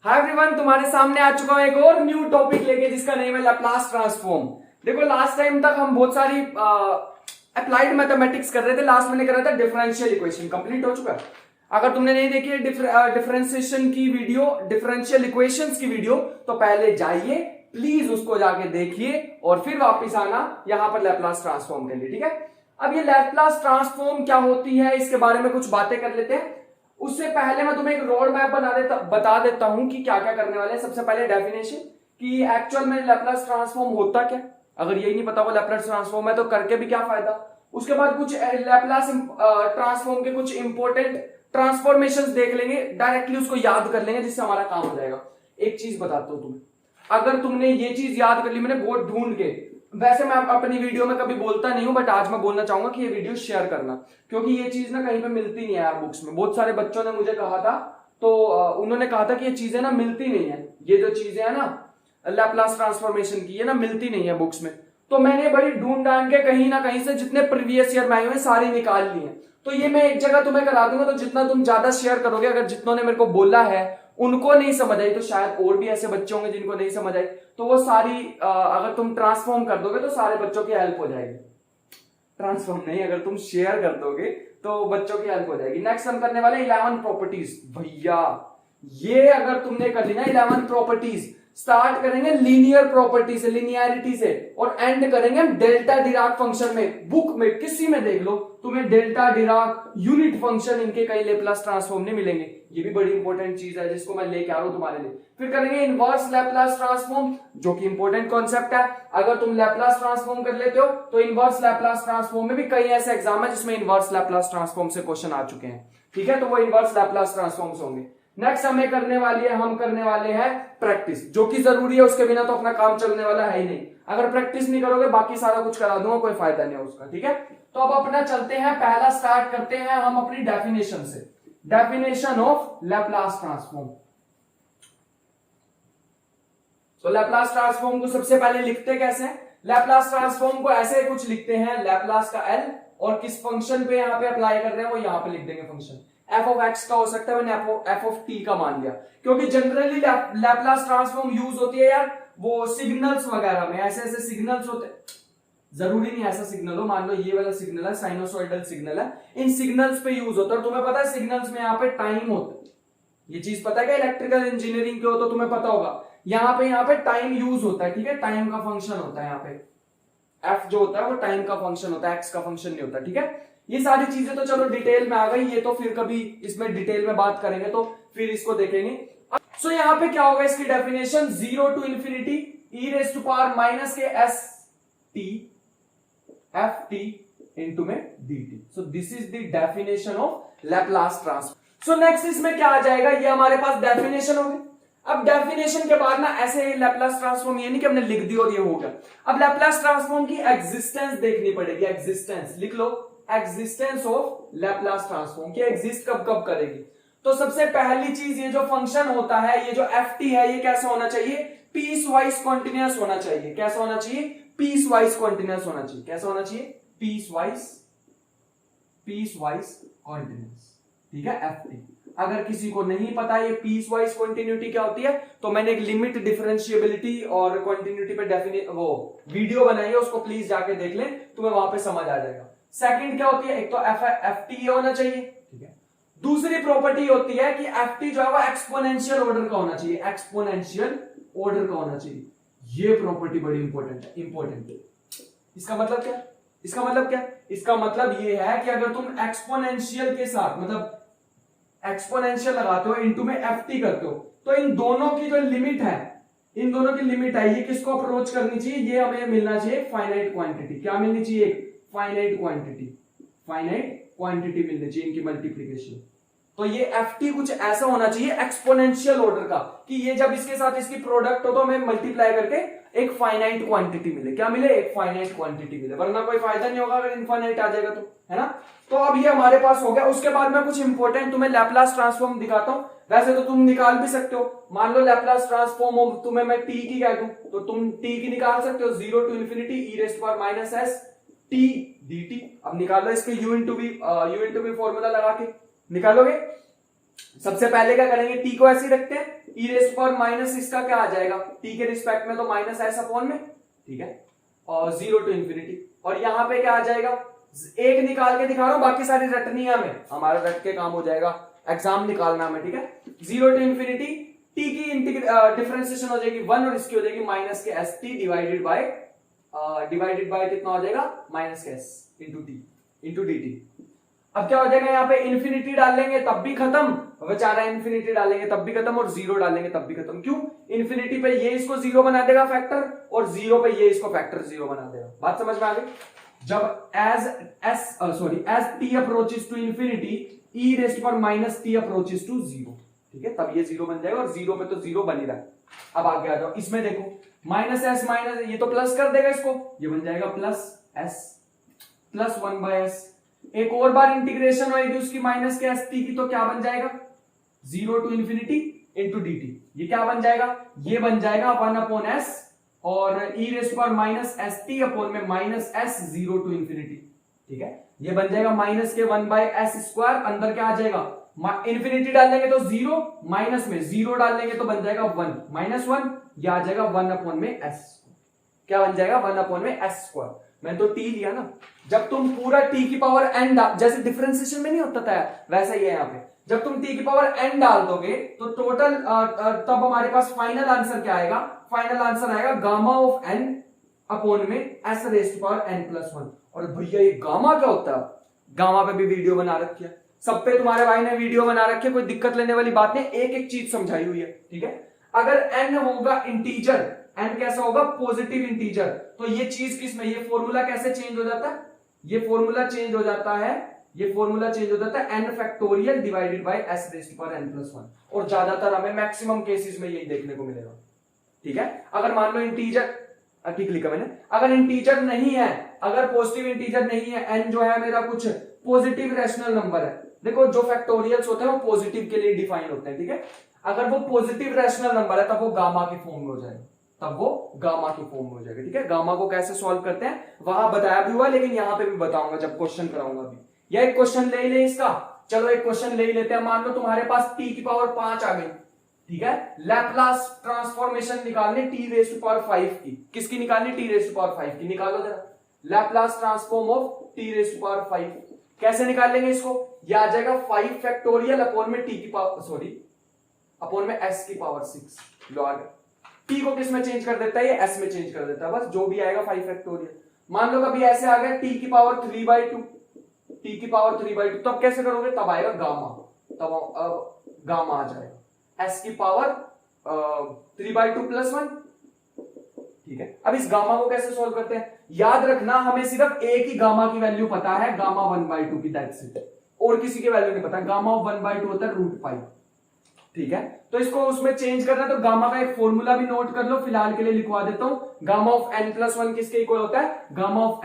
Hi everyone, तुम्हारे सामने आ चुका हूं एक और न्यू टॉपिक लेके जिसका नेम है लैपलास ट्रांसफॉर्म। देखो लास्ट टाइम तक हम बहुत सारी अप्लाइड मैथमेटिक्स कर रहे थे। लास्ट मैंने करा था डिफरेंशियल इक्वेशन, कंप्लीट हो चुका है। अगर तुमने नहीं देखी है डिफरेंशिएशन की वीडियो, डिफरेंशियल इक्वेशंस की वीडियो, तो पहले जाइए प्लीज उसको जाके देखिए और फिर वापस आना यहाँ पर लैपलास ट्रांसफॉर्म के लिए, ठीक है। अब ये लैपलास ट्रांसफॉर्म क्या होती है इसके बारे में कुछ बातें कर लेते हैं। उससे पहले मैं तुम्हें एक रोड मैप बता देता हूं कि क्या क्या करने वाले हैं। सबसे पहले डेफिनेशन कि एक्चुअल में लैपलास ट्रांसफॉर्म होता क्या। अगर यही नहीं पता वो लैपलास ट्रांसफॉर्म है तो करके भी क्या फायदा। उसके बाद कुछ लैपलास ट्रांसफॉर्म के कुछ इंपॉर्टेंट ट्रांसफॉर्मेशंस देख लेंगे, डायरेक्टली उसको याद कर लेंगे जिससे हमारा काम हो जाएगा। एक चीज बताता हूं तुम्हें, अगर तुमने ये चीज याद कर ली, मैंने बहुत ढूंढ के, वैसे मैं अपनी वीडियो में कभी बोलता नहीं हूं बट आज मैं बोलना चाहूंगा कि ये वीडियो शेयर करना, क्योंकि ये चीज ना कहीं पे मिलती नहीं है यार बुक्स में। बहुत सारे बच्चों ने मुझे कहा था, तो उन्होंने कहा था कि ये चीजें ना मिलती नहीं है, ये जो चीजें है ना लैपलास ट्रांसफॉर्मेशन की, ये ना मिलती नहीं है बुक्स में। तो मैंने बड़ी ढूंढ ढांड के कहीं ना कहीं से जितने प्रीवियस ईयर में आए हुए सारी निकाल ली है। तो ये मैं एक जगह तुम्हें करा दूंगा, तो जितना तुम ज्यादा शेयर करोगे, अगर जितनों ने मेरे को बोला है उनको नहीं समझ आई तो शायद और भी ऐसे बच्चे होंगे जिनको नहीं समझ आई, तो वो सारी अगर तुम ट्रांसफॉर्म कर दोगे तो सारे बच्चों की हेल्प हो जाएगी। ट्रांसफॉर्म नहीं, अगर तुम शेयर कर दोगे तो बच्चों की हेल्प हो जाएगी। नेक्स्ट हम करने वाले 11 प्रॉपर्टीज। भैया ये अगर तुमने कर ली ना 11 प्रॉपर्टीज, स्टार्ट करेंगे लीनियर प्रॉपर्टी से, लिनियरिटी से, और एंड करेंगे डेल्टा डिराक फंक्शन में। बुक में किसी में देख लो तुम्हें डेल्टा डिराक यूनिट फंक्शन, इनके कई लैपलास ट्रांसफॉर्म नहीं मिलेंगे। ये भी बड़ी इंपॉर्टेंट चीज है जिसको मैं लेके आ रहा हूं तुम्हारे लिए। फिर करेंगे इनवर्स लैपलास ट्रांसफॉर्म, जो कि इंपॉर्टेंट कॉन्सेप्ट है। अगर तुम लैपलास ट्रांसफॉर्म कर लेते हो तो इनवर्स लैपलास ट्रांसफॉर्म में भी कई ऐसे एग्जाम है जिसमें इनवर्स लैपलास ट्रांसफॉर्म से क्वेश्चन आ चुके हैं, ठीक है। तो वो इनवर्स लैपलास ट्रांसफॉर्म्स होंगे। नेक्स्ट हमें करने वाले हैं प्रैक्टिस, जो कि जरूरी है, उसके बिना तो अपना काम चलने वाला है ही नहीं। अगर प्रैक्टिस नहीं करोगे बाकी सारा कुछ करा दूंगा, कोई फायदा नहीं है उसका, ठीक है। तो अब अपना चलते हैं, पहला स्टार्ट करते हैं हम अपनी डेफिनेशन से। Definition of Laplace transform. तो लैपलास ट्रांसफॉर्म को सबसे पहले लिखते कैसे हैं? लैपलास ट्रांसफॉर्म को ऐसे कुछ लिखते हैं, लैपलास का एल, और किस फंक्शन पे यहां पे अप्लाई कर रहे हैं वो यहां पे लिख देंगे फंक्शन। एफ ऑफ एक्स का हो सकता है, मैंने एफ ऑफ टी का मान लिया, क्योंकि जनरली लैपलास ट्रांसफॉर्म यूज होती है यार वो सिग्नल्स वगैरह में। ऐसे ऐसे सिग्नल्स होते, जरूरी नहीं ऐसा सिग्नल हो, मान लो ये वाला सिग्नल है, साइनोसॉइडल सिग्नल है, इन सिग्नल्स पे यूज होता है। और तुम्हें पता है सिग्नल्स में यहाँ पे टाइम होता है, ये चीज पता है क्या, इलेक्ट्रिकल इंजीनियरिंग के हो तो तुम्हें पता होगा। यहाँ पे टाइम यूज होता है, ठीक है, टाइम का फंक्शन होता है यहाँ पे। एफ जो होता है वो टाइम का फंक्शन होता है, एक्स का फंक्शन नहीं होता, ठीक है। ये सारी चीजें तो चलो डिटेल में आ गई, ये तो फिर कभी इसमें डिटेल में बात करेंगे तो फिर इसको देखेंगे। सो यहाँ पे क्या होगा इसकी definition, 0 to infinity e raised to power minus के s t f t into में dt। So this is the definition of Laplace transform। So next इसमें क्या आ जाएगा, ये हमारे पास डेफिनेशन हो गई। अब डेफिनेशन के बाद ना ऐसे लैपलास ट्रांसफॉर्म, ये नहीं कि हमने लिख दी और ये हो गया। अब लैपलास ट्रांसफॉर्म की एग्जिस्टेंस देखनी पड़ेगी। एग्जिस्टेंस लिख लो, एग्जिस्टेंस ऑफ लैपलास ट्रांसफॉर्म की एग्जिस्ट कब कब करेगी। तो सबसे पहली चीज, ये जो फंक्शन होता है, ये जो एफ टी है, ये कैसा होना चाहिए, पीस वाइज कॉन्टिन्यूअस होना चाहिए। कैसा होना चाहिए, पीस वाइज कॉन्टिन्यूअस होना चाहिए। कैसा होना चाहिए, पीस वाइज कॉन्टिन्यूअस, ठीक है, एफ टी। अगर किसी को नहीं पता ये पीस वाइज कॉन्टिन्यूटी क्या होती है, तो मैंने एक लिमिट, डिफरेंशिएबिलिटी और कॉन्टिन्यूटी पे वो वीडियो बनाई है, उसको प्लीज जाके देख लें, तुम्हें वहां पे समझ आ जाएगा। सेकंड क्या होती है, एक तो एफ टी होना चाहिए, ठीक है। दूसरी प्रॉपर्टी होती है कि एफ टी जो है वो एक्सपोनेंशियल ऑर्डर का होना चाहिए, एक्सपोनेंशियल ऑर्डर का होना चाहिए। ये प्रॉपर्टी बड़ी इंपॉर्टेंट है। इसका मतलब क्या, इसका मतलब ये है कि अगर तुम एक्सपोनेंशियल के साथ, मतलब एक्सपोनेंशियल लगाते हो, इनटू में एफ टी करते हो, तो इन दोनों की जो लिमिट है, ये किसको अप्रोच करनी चाहिए, ये हमें मिलना चाहिए फाइनाइट क्वांटिटी। क्या मिलनी चाहिए, फाइनाइट क्वांटिटी मिलनी चाहिए इनकी मल्टीप्लीकेशन। तो ये एफ टी कुछ ऐसा होना चाहिए एक्सपोनेंशियल ऑर्डर का, कि ये जब इसके साथ इसकी प्रोडक्ट हो तो हमें मल्टीप्लाई करके एक फाइनाइट क्वांटिटी मिले। क्या मिले, एक फाइनाइट क्वांटिटी मिले, वरना कोई फायदा नहीं होगा अगर इनफाइनाइट आ जाएगा तो, है ना। तो अब ये हमारे पास हो गया। उसके बाद मैं कुछ इंपॉर्टेंट तुम्हें लैपलास ट्रांसफॉर्म दिखाता हूं। वैसे तो तुम निकाल भी सकते हो, मान लो लैपलास ट्रांसफॉर्म हो, तुम्हें मैं टी की कह दूं तो तुम टी की निकाल सकते हो, 0 to infinity e raised to power minus s t dt। अब निकाल लो इसके u into v फॉर्मूला लगा के निकालोगे। सबसे पहले क्या करेंगे, टी को ऐसे रखते हैं, ई रेस्ट पावर माइनस इसका क्या आ जाएगा, टी के रिस्पेक्ट में तो माइनस एस अपॉन में, ठीक है, और 0 टू इंफिनिटी। और यहां पे क्या आ जाएगा, एक निकाल के दिखा रहा हूं, बाकी सारी रटनी है हमें, हमारा रट के काम हो जाएगा, एग्जाम निकालना हमें, ठीक है। 0 टू इंफिनिटी टी की डिफरेंशिएशन हो जाएगी 1 और इसकी हो जाएगी माइनस के एस टी डिवाइडेड बाय कितना हो जाएगा, माइनस के S into T into d T. अब क्या हो जाएगा, यहाँ पे इन्फिनिटी डाल लेंगे तब भी खत्म, बेचारा इन्फिनिटी डालेंगे तब भी खत्म, और 0 डालेंगे तब भी खत्म। क्यों, इन्फिनिटी पे ये इसको 0 बना देगा फैक्टर, और 0 पे ये इसको फैक्टर 0 बना देगा। बात समझ में आ गई। जब as t approaches to infinity e raised पर माइनस टी अप्रोचेस टू 0, ठीक है, तब ये 0 बन जाएगा, और 0 पे तो 0 बन ही रहा है। अब आगे आ जाओ, इसमें देखो माइनस एस माइनस, ये तो प्लस कर देगा इसको, ये बन जाएगा plus S plus 1 by S. एक और बार इंटीग्रेशन होगी उसकी माइनस के एस टी की, तो क्या बन जाएगा, 0 to infinity into d t. ये क्या बन जाएगा, ये बन जाएगा 1 अपॉन एस और E raised power minus S T upon में माइनस एस 0 टू इंफिनिटी, ठीक है। ये बन जाएगा माइनस के 1 बाय एस स्क्वायर, अंदर क्या आ जाएगा, इंफिनिटी डाल लेंगे तो 0, माइनस में 0 डाल लेंगे तो बन जाएगा 1 माइनस 1, यह आ जाएगा 1 अपॉन में एस, क्या बन जाएगा 1 अपॉन में एस स्क्वायर। मैंने तो टी लिया ना, जब तुम पूरा टी की पावर एन, जैसे डिफरेंशिएशन में नहीं होता था वैसा ही है यहाँ पे, जब तुम टी की पावर एन डाल दोगे तो टोटल तब हमारे पास फाइनल आंसर क्या आएगा, फाइनल आंसर आएगा गामा ऑफ एन अपॉन में s raised power n plus 1। और भैया ये गामा क्या होता है, गामा पे भी वीडियो बना रखी है, सब पे तुम्हारे भाई ने वीडियो बना रखी है, कोई दिक्कत लेने वाली बात नहीं, एक एक चीज समझाई हुई है, ठीक है। अगर एन होगा इंटीजर, एन कैसा होगा, पॉजिटिव इंटीजर, तो ये चीज किस में, ये फॉर्मूला कैसे चेंज हो जाता है, ये फॉर्मूला चेंज हो जाता है, ये फॉर्मूला चेंज हो जाता है n factorial divided by s raised power n plus 1। और ज्यादातर हमें मैक्सिमम केसेस में यही देखने को मिलेगा, ठीक है। अगर मान लो इंटीजर, ठीक लिखा मैंने, अगर इंटीजर नहीं है, अगर पॉजिटिव इंटीजर नहीं है, एन जो है मेरा कुछ पॉजिटिव रैशनल नंबर है, देखो जो फैक्टोरियल्स होते हैं वो पॉजिटिव के लिए डिफाइन होते हैं, ठीक है। अगर वो पॉजिटिव रैशनल नंबर है तब वो गामा की फॉर्म में हो जाएगा, तब वो गामा की फॉर्म में हो जाएगा, ठीक है। गामा को कैसे सॉल्व करते हैं वहां बताया भी हुआ, लेकिन यहां पे भी बताऊंगा जब क्वेश्चन कराऊंगा अभी। या एक क्वेश्चन ले ले इसका, चलो एक क्वेश्चन ले ही लेते हैं। मान लो तुम्हारे पास टी की पावर 5 आ गई, ठीक है, लैपलास ट्रांसफॉर्मेशन निकालनी टी रेज़्ड टू पावर 5 की, किसकी निकालनी, टी रेज़्ड टू पावर 5 की। निकालो जरा Laplace transform of t raised to power 5, कैसे निकालेंगे इसको, यह आ जाएगा 5 फैक्टोरियल अपॉन में टी की पावर अपॉन में एस की पावर 6 लॉग टी को किस में चेंज कर देता है, ये एस में चेंज कर देता है, बस जो भी आएगा 5 फैक्टोरियल। मान लो कभी ऐसे आ गया टी की पावर 3/2, टी की पावर 3/2, तब कैसे करोगे, तब आएगा गामा, तब गामा आ जाएगा एस की पावर 3/2 प्लस 1, ठीक है। अब इस गामा को कैसे सोल्व करते हैं, याद रखना हमें सिर्फ एक ही गामा की वैल्यू पता है, गामा 1/2 की, दैट्स इट, और किसी की वैल्यू नहीं पता। गामा 1/2 होता है √π, ठीक है। तो इसको उसमें चेंज करना है, तो गामा का एक फॉर्मूला भी नोट कर लो, फिलहाल के लिए लिखवा देता हूं। गामा ऑफ एन प्लस 1 किसके इक्वल होता है, गामा ऑफ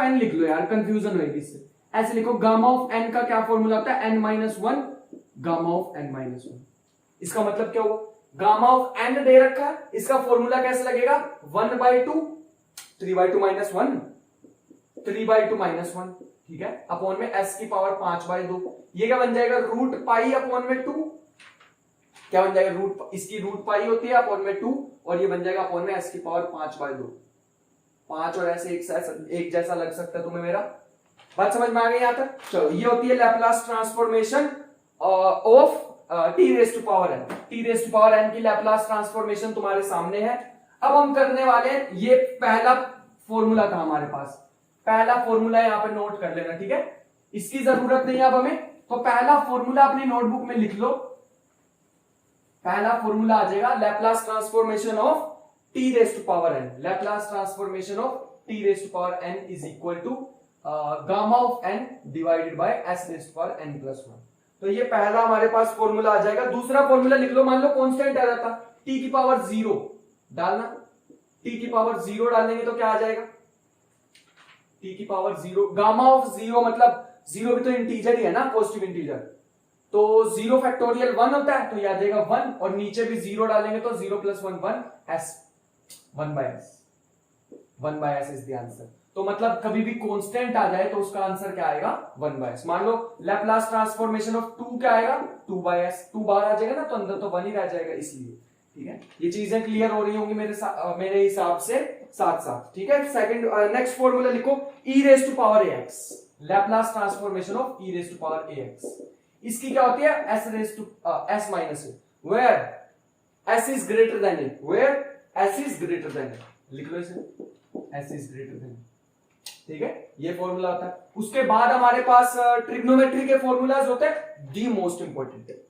एन लिख लो यार, कंफ्यूजन होगी इससे, ऐसे लिखो गामा ऑफ एन का क्या फॉर्मूला होता है, n-1 गामा ऑफ n-1। इसका मतलब क्या हुआ, गामा ऑफ एन दे रखा है, इसका फॉर्मूला कैसे लगेगा, 1/2 3/2 माइनस 1 3/2 माइनस 1, ठीक है, अपॉन में s की पावर 5/2। ये क्या बन जाएगा, √π अपॉन में 2, क्या बन जाएगा, इसकी √π होती है अपॉन में 2, और ये बन जाएगा अपॉन में s की पावर 5/2। 5 और ऐसे एक जैसा लग सकता है तुम्हें, मेरा बात समझ में आ गई यहां तक। चलो, ये होती है Laplace transformation of t raised to power n. T raised to power n की लैपलास ट्रांसफॉर्मेशन तुम्हारे सामने है। अब हम करने वाले हैं, ये पहला फॉर्मूला था हमारे पास, पहला फॉर्मूला यहां पे नोट कर लेना, ठीक है, इसकी जरूरत नहीं है अब हमें, तो पहला फॉर्मूला अपनी नोटबुक में लिख लो। पहला फॉर्मूला आ जाएगा Laplace transformation of t raised to power n, Laplace transformation of t raised to power n is equal to gamma of n divided by s raised to power n plus 1। तो ये पहला हमारे पास formula आ जाएगा। दूसरा formula लिख लो, मान लो constant आ जाता, टी की पावर 0 डालना, टी की पावर 0 डालेंगे तो क्या आ जाएगा, टी की पावर 0, गामा ऑफ 0 मतलब 0 भी तो इंटीजर ही है ना, पॉजिटिव इंटीजर, तो 0 फैक्टोरियल 1 होता है, तो ये आ जाएगा 1, और नीचे भी 0 डालेंगे तो 0 + 1 1 s 1/s 1/s is the answer. तो मतलब कभी भी कांस्टेंट आ जाए तो उसका आंसर क्या आएगा 1/s। मान लो लैप्लास ट्रांसफॉर्मेशन ऑफ 2 क्या आएगा 2/s, 2 बाहर आ जाएगा ना तो अंदर तो 1 ही रह जाएगा, इसलिए। ठीक है, ये चीजें क्लियर हो रही होंगी मेरे हिसाब से साथ साथ। ठीक है, सेकंड नेक्स्ट फॉर्मूला लिखो e raise to power ax, Laplace transformation of e raise to power ax। इसकी क्या होती है s raise to s minus a, where s is greater than a, where s is greater than a, लिख लो इसे s is greater then. ठीक है, ये formula होता है। उसके बाद हमारे पास ट्रिग्नोमेट्री के फॉर्मूलाज होते हैं, the most important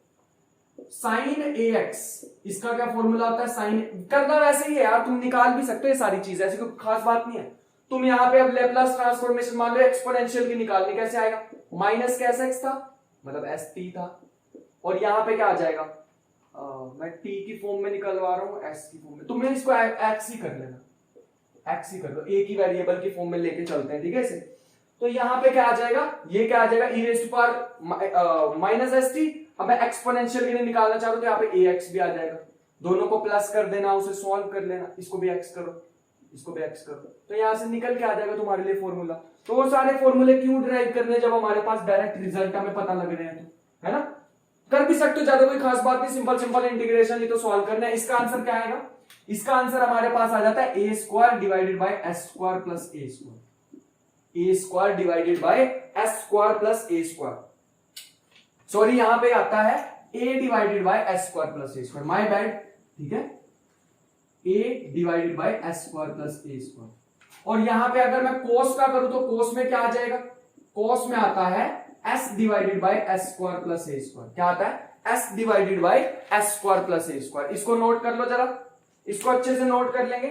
sine ax, इसका क्या फॉर्मूला होता है साइन, करना वैसे ही है यार, तुम निकाल भी सकते हो ये सारी चीज, ऐसी कोई खास बात नहीं है। तुम यहाँ पे अब लेप्लास ट्रांसफॉर्मेशन मान लो एक्सपोनेंशियल की निकालनी, कैसे आएगा, माइनस का x था मतलब st था, और यहाँ पे क्या आ जाएगा, मैं t की फॉर्म में निकलवा रहा हूँ s की फॉर्म में, तुम्हें इसको x ही कर लेना, x ही कर लो, एक ही वेरिएबल की फॉर्म में लेके चलते हैं। ठीक है, इसे तो यहाँ पे क्या आ जाएगा, ये क्या आ जाएगा e raise to power minus st। अब मैं एक्सपोनेंशियल के लिए निकालना चाहूँ तो यहाँ पे ax भी आ जाएगा, दोनों को प्लस कर देना, उसे सॉल्व कर लेना, इसको भी x करो, इसको भी x करो, तो यहाँ से निकल के आ जाएगा तुम्हारे लिए फॉर्मूला। तो वो सारे फॉर्मूले क्यों ड्राइव करने जब हमारे पास डायरेक्ट रिजल्ट हमें पता लग रहे हैं, तो है ना, कर भी सकते हो, ज्यादा कोई खास बात नहीं, सिंपल सिंपल इंटीग्रेशन ही तो सॉल्व करना है। इसका आंसर क्या आएगा, इसका आंसर हमारे पास आ जाता है a square divided by s square plus a square, a square divided by s square plus a square, sorry यहां पे आता है a divided by s square plus a square, my bad. ठीक है, a divided by s square plus a square, और यहां पे अगर मैं cos का करूं तो cos में क्या आ जाएगा, cos में आता है s divided by s square plus a square, क्या आता है s divided by s square plus a square. इसको नोट कर लो जरा, इसको अच्छे से नोट कर लेंगे।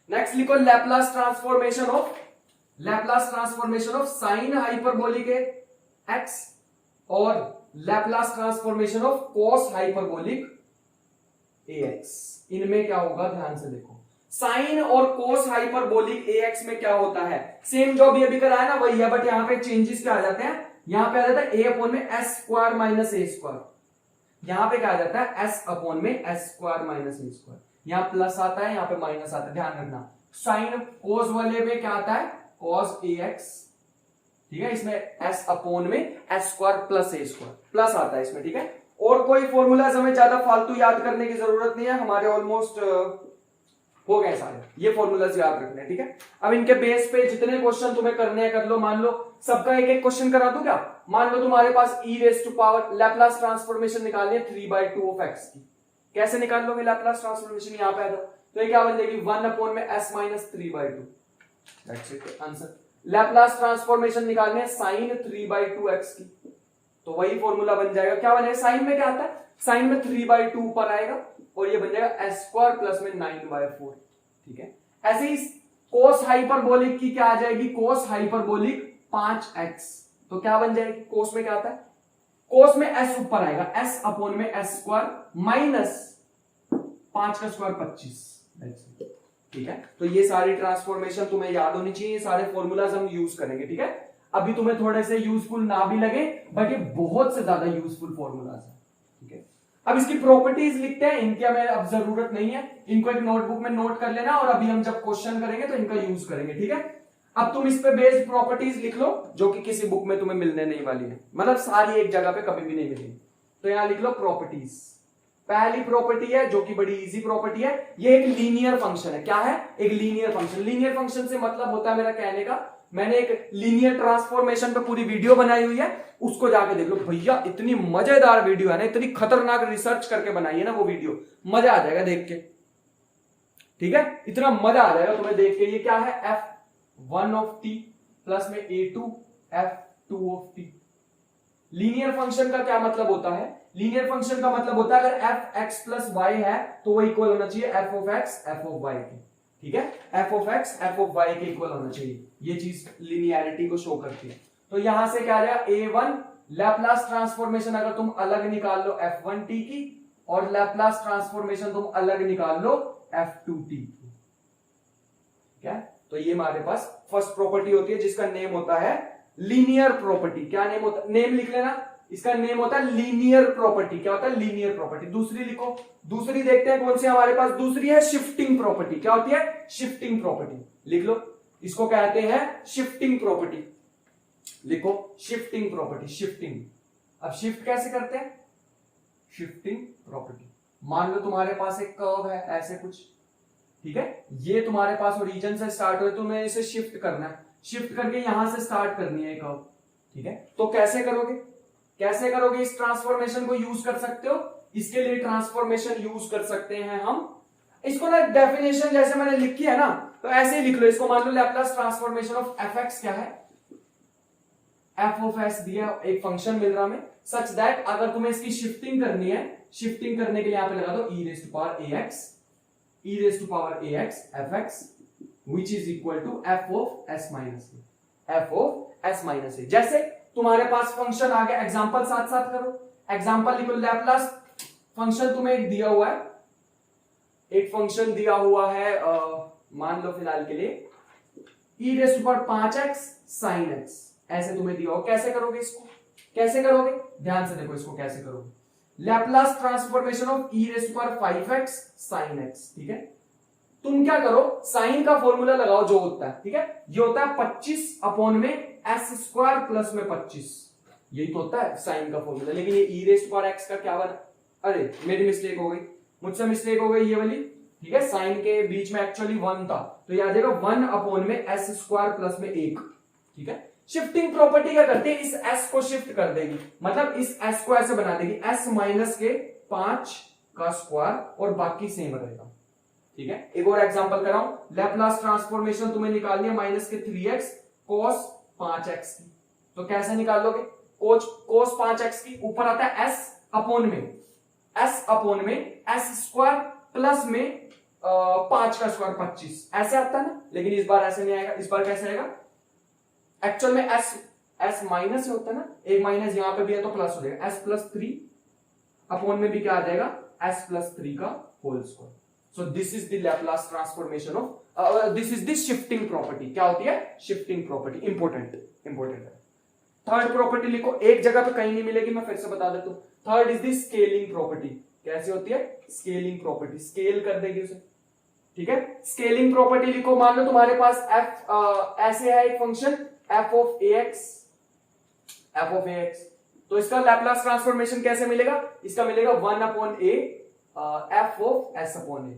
नेक्स्ट लिखो Laplace transformation of sine hyperbolic x और Laplace transformation of cos hyperbolic ax। इनमें क्या होगा ध्यान से देखो, साइन और कोस हाइपरबोलिक ax में क्या होता है, सेम जो अभी कराया ना वही है, बट यहाँ पे चेंजेस क्या आ जाते हैं, यहाँ पे आ जाता है a अपॉन में s square minus a square, यहाँ पे क्या आ जाता है s अपॉन में s square minus a square, यहाँ प्लस आता है यहाँ पे माइनस आता है, ध्यान रखना। साइन कोस वाले में क्या आता है cos ax, ठीक है, इसमें s अपॉन में s square plus a square plus आता है इसमें। ठीक है, और कोई फॉर्मूलाज हमें ज्यादा फालतू याद करने की जरूरत नहीं है, हमारे ऑलमोस्ट हो गए सारे, ये फॉर्मूलाज याद रखने हैं। ठीक है, अब इनके बेस पे जितने क्वेश्चन तुम्हें करने हैं कर लो, मान लो सबका एक एक क्वेश्चन करा दूं क्या, मान लो तुम्हारे पास e raise to power Laplace transformation निकालनी है 3/2 ऑफ x की, कैसे निकाल लोगे लैप्लास ट्रांसफॉर्मेशन, यहाँ पे आ जाओ, तो ये क्या बन जाएगी 1 अपॉन में s minus 3/2, that's it answer. Laplace transformation निकालने है साइन 3/2 x की, तो वही फॉर्मूला बन जाएगा, क्या बनेगा, साइन में क्या आता है, साइन में 3/2 ऊपर आएगा और ये बन जाएगा s स्क्वायर प्लस में 9/4। ठीक है, ऐसे ही कोस हाइपरबोलिक की क्या आ जाएगी, कोस हाइपरबोलिक 5x, तो क्या बन जाएगी, कोस में क्या आता है, कोस में s ऊपर आएगा, s अपॉन में s स्क्वायर माइनस 5 का स्क्वायर 25। ठीक है, तो ये सारी ट्रांसफॉर्मेशन तुम्हें याद होनी चाहिए, सारे फॉर्मूलाज हम यूज करेंगे। ठीक है, अभी तुम्हें थोड़े से यूजफुल ना भी लगे बट ये बहुत से ज्यादा यूजफुल फॉर्मूलाज है। ठीक है, अब इसकी प्रॉपर्टीज लिखते हैं, इनकी हमें अब जरूरत नहीं है, इनको एक नोटबुक में नोट कर लेना और अभी हम जब क्वेश्चन करेंगे तो इनका यूज करेंगे। ठीक है, अब तुम इस पे बेस्ड प्रॉपर्टीज लिख लो जो कि किसी बुक में तुम्हें मिलने नहीं वाली है, मतलब सारी एक जगह पे कभी भी नहीं मिलेगी, तो यहां लिख लो प्रॉपर्टीज। पहली प्रॉपर्टी है जो कि बड़ी इजी प्रॉपर्टी है, ये एक लीनियर फंक्शन है, क्या है, एक लीनियर फंक्शन। लीनियर फंक्शन से मतलब होता है मेरा कहने का, मैंने एक लीनियर ट्रांसफॉर्मेशन पे पूरी वीडियो बनाई हुई है, उसको जाके देख लो भैया, इतनी मजेदार वीडियो है ना, इतनी खतरनाक रिसर्च करके बनाई है ना वो वीडियो, मजा आ जाएगा देख के। ठीक है, इतना मजा आ जाएगा तुम्हें देख के। ये क्या है, f1 ऑफ t प्लस में a2 f2 of t। Linear function का क्या मतलब होता है, लीनियर फंक्शन का मतलब होता है अगर f(x + y) है तो वो इक्वल होना चाहिए f(x) f(y) के। ठीक है, f(x) f(y) के इक्वल होना चाहिए, ये चीज लिनियरिटी को शो करती है। तो यहां से क्या आ जाएगा, a1 लैप्लास ट्रांसफॉर्मेशन अगर तुम अलग निकाल लो f1t की, और लैप्लास ट्रांसफॉर्मेशन तुम अलग निकाल लो f2t की। ठीक है, तो ये हमारे पास फर्स्ट प्रॉपर्टी होती है जिसका नेम होता है लीनियर प्रॉपर्टी। क्या नेम होता है, नेम लिख लेना, इसका नेम होता है लीनियर प्रॉपर्टी। क्या होता है, लीनियर प्रॉपर्टी। दूसरी लिखो, दूसरी देखते हैं कौन सी हमारे पास, दूसरी है शिफ्टिंग प्रॉपर्टी। क्या होती है, शिफ्टिंग प्रॉपर्टी, लिख लो। इसको कहते हैं शिफ्टिंग प्रॉपर्टी। लिखो शिफ्टिंग प्रॉपर्टी, शिफ्टिंग। अब शिफ्ट कैसे करते हैं? Shifting property. मान लो तुम्हारे पास एक कर्व है ऐसे कुछ, ठीक है, ये तुम्हारे पास ओरिजिन से स्टार्ट हो, तुम्हें इसे शिफ्ट करना है, शिफ्ट करके यहां से स्टार्ट करनी है कर्व, ठीक है। तो कैसे करोगे? कैसे करोगे? इस ट्रांसफॉर्मेशन को यूज कर सकते हो, इसके लिए ट्रांसफॉर्मेशन यूज कर सकते हैं हम। इसको ना डेफिनेशन जैसे मैंने लिखी है ना, तो ऐसे ही लिख लो इसको। मान लो Laplace transformation of F X क्या है? एफ ऑफ एक्स दिया, एक फंक्शन मिल रहा हमें, सच दैट अगर तुम्हें इसकी शिफ्टिंग करनी है, शिफ्टिंग करने के लिए यहां पे लगा दो e raise to power ax, e raise to power ax fx which is equal to f of s minus a, f of s minus a। जैसे तुम्हारे पास फंक्शन आ गया, एग्जांपल साथ साथ करो। एग्जांपल लिखो, लैप्लास फंक्शन तुम्हें एक दिया हुआ है, एक फंक्शन दिया हुआ है, मान लो फिलहाल के लिए e raise to power 5x sin x, ऐसे तुम्हें दिया हो। कैसे करोगे इसको? कैसे करोगे? ध्यान से देखो इसको कैसे करोगे। Laplace transformation of e raise to power 5x sin x, ठीक है। तुम क्या करो, साइन का फॉर्मूला लगाओ जो होता है, ठीक है, ये होता है 25 अपॉन में s स्क्वायर प्लस में 25, यही तो होता है साइन का फॉर्मूला। लेकिन ये e raise to power x का क्या बना? अरे मेरी मिस्टेक हो गई, मुझसे मिस्टेक हो गई ये वाली, ठीक है। साइन के बीच में एक्चुअली 1 था, तो ये आ जाएगा 1 अपॉन में s स्क्वायर प्लस में 1, ठीक है। शिफ्टिंग प्रॉपर्टी क्या करती है? इस s को शिफ्ट कर देगी, मतलब इस s को ऐसे बना देगी, s माइनस के 5 का स्क्वायर और बाकी सेम रहेगा, ठीक है। एक और एग्जांपल कराऊं, लैप्लास ट्रांसफॉर्मेशन तुम्हें निकालनी है माइनस के 3x cos 5x की, तो कैसे निकालोगे? cos 5x की ऊपर आता है s अपॉन में s स्क्वायर प्लस में 5 का स्क्वायर 25, ऐसे आता है ना। लेकिन इस बार ऐसे नहीं आएगा, इस बार कैसे आएगा? एक्चुअल में s माइनस होता है ना, एक माइनस यहां पे भी है तो प्लस हो जाएगा, s प्लस 3 अपॉन में भी क्या आ जाएगा? s प्लस 3 का whole square. So this is the Laplace transformation of, this is the shifting property. क्या होती है? Shifting property. इंपॉर्टेंट है। थर्ड प्रॉपर्टी लिखो, एक जगह पे कहीं नहीं मिलेगी, मैं फिर से बता देता हूं। Third is the scaling property. कैसे होती है? स्केलिंग प्रॉपर्टी, स्केल कर देगी उसे, ठीक है। स्केलिंग प्रॉपर्टी लिखो, मान लो तुम्हारे पास f ऐसे है एक फंक्शन f of ax, तो इसका लैप्लास ट्रांसफॉर्मेशन कैसे मिलेगा? इसका मिलेगा 1 upon a f of s upon a,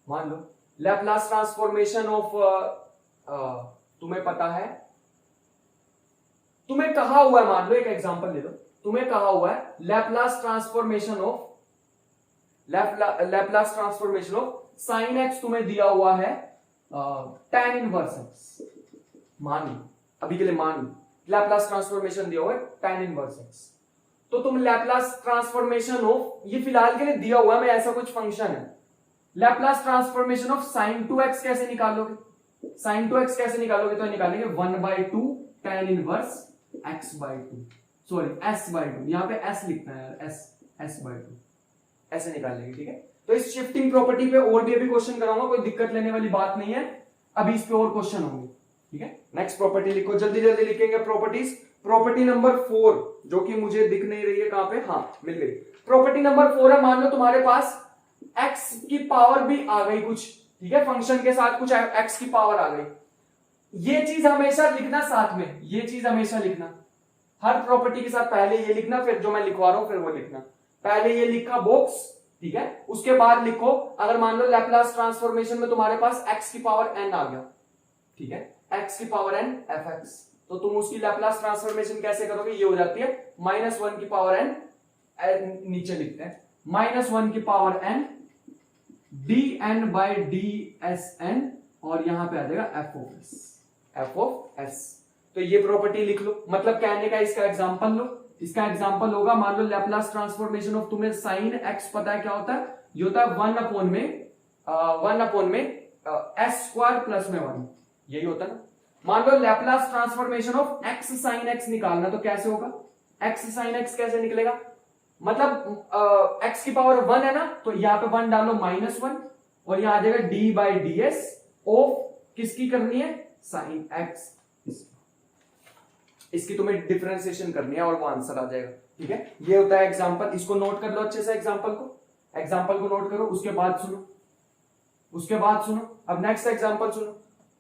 मान लो लैप्लास ट्रांसफॉर्मेशन ऑफ, तुम्हें पता है, तुम्हें कहा हुआ है, मान लो एक एग्जांपल ले लो, तुम्हें कहा हुआ है Laplace transformation of sine x तुम्हें दिया हुआ है tan इनवर्स एक्स। मान लो अभी के लिए, मान लो लैप्लास ट्रांसफॉर्मेशन दिया हुआ है tan इनवर्स एक्स, तो तुम लैप्लास ट्रांसफॉर्मेशन ऑफ, ये फिलहाल के लिए दिया हुआ है, मैं ऐसा कुछ फंक्शन है, Laplace transformation of sin 2x कैसे निकालोगे? sin 2x कैसे निकालोगे? तो निकालेंगे 1/2 tan inverse x/2, sorry s/2, यहां पे s लिखना है यार, s/2 ऐसे निकालेंगे, ठीक है। तो इस शिफ्टिंग प्रॉपर्टी पे और भी अभी क्वेश्चन कराऊंगा, कोई दिक्कत लेने वाली बात नहीं है, अभी इस पे और क्वेश्चन होंगे, ठीक है। नेक्स्ट प्रॉपर्टी लिखो, जल्दी जल्दी लिखेंगे प्रॉपर्टीज। प्रॉपर्टी नंबर 4, जो कि मुझे दिख नहीं रही है, कहां पे? हाँ मिल गई। प्रॉपर्टी नंबर 4 है, मान लो तुम्हारे पास x की पावर भी आ गई कुछ, ठीक है, फंक्शन के साथ कुछ x की पावर आ गई। ये चीज हमेशा लिखना साथ में, ये चीज हमेशा लिखना, हर प्रॉपर्टी के साथ पहले ये लिखना, फिर जो मैं लिखवा रहा हूं फिर वो लिखना। पहले ये लिखा बॉक्स, ठीक है, उसके बाद लिखो, अगर मान लो लैप्लास ट्रांसफॉर्मेशन में तुम्हारे पास x की पावर n आ गया, ठीक है, x की पावर n fx, तो तुम उसकी लैप्लास ट्रांसफॉर्मेशन कैसे करोगे? ये हो जाती है -1 की पावर n, नीचे लिखते हैं -1 की पावर n dn/dsn, और यहां पे आ जाएगा f of s। तो ये प्रॉपर्टी लिख लो, मतलब कहने का इसका एग्जांपल लो। इसका एग्जांपल होगा, मान लो लैप्लास ट्रांसफॉर्मेशन ऑफ, तुम्हें साइन x पता है क्या होता है? ये होता है 1 अपॉन में s स्क्वायर प्लस में 1, यही होता है ना। मान लो Laplace transformation of x sin x निकालना, तो कैसे होगा? x sin x कैसे निकलेगा? मतलब x की पावर 1 है ना, तो यहां पे 1 डालो -1, और यहां आ जाएगा d/ds ऑफ, किसकी करनी है? साइन x, इसकी तुम्हें डिफरेंशिएशन करनी है और वो आंसर आ जाएगा, ठीक है। ये होता है एग्जांपल, इसको नोट कर लो अच्छे से, एग्जांपल को नोट करो, उसके बाद सुनो, अब नेक्स्ट एग्जांपल सुनो,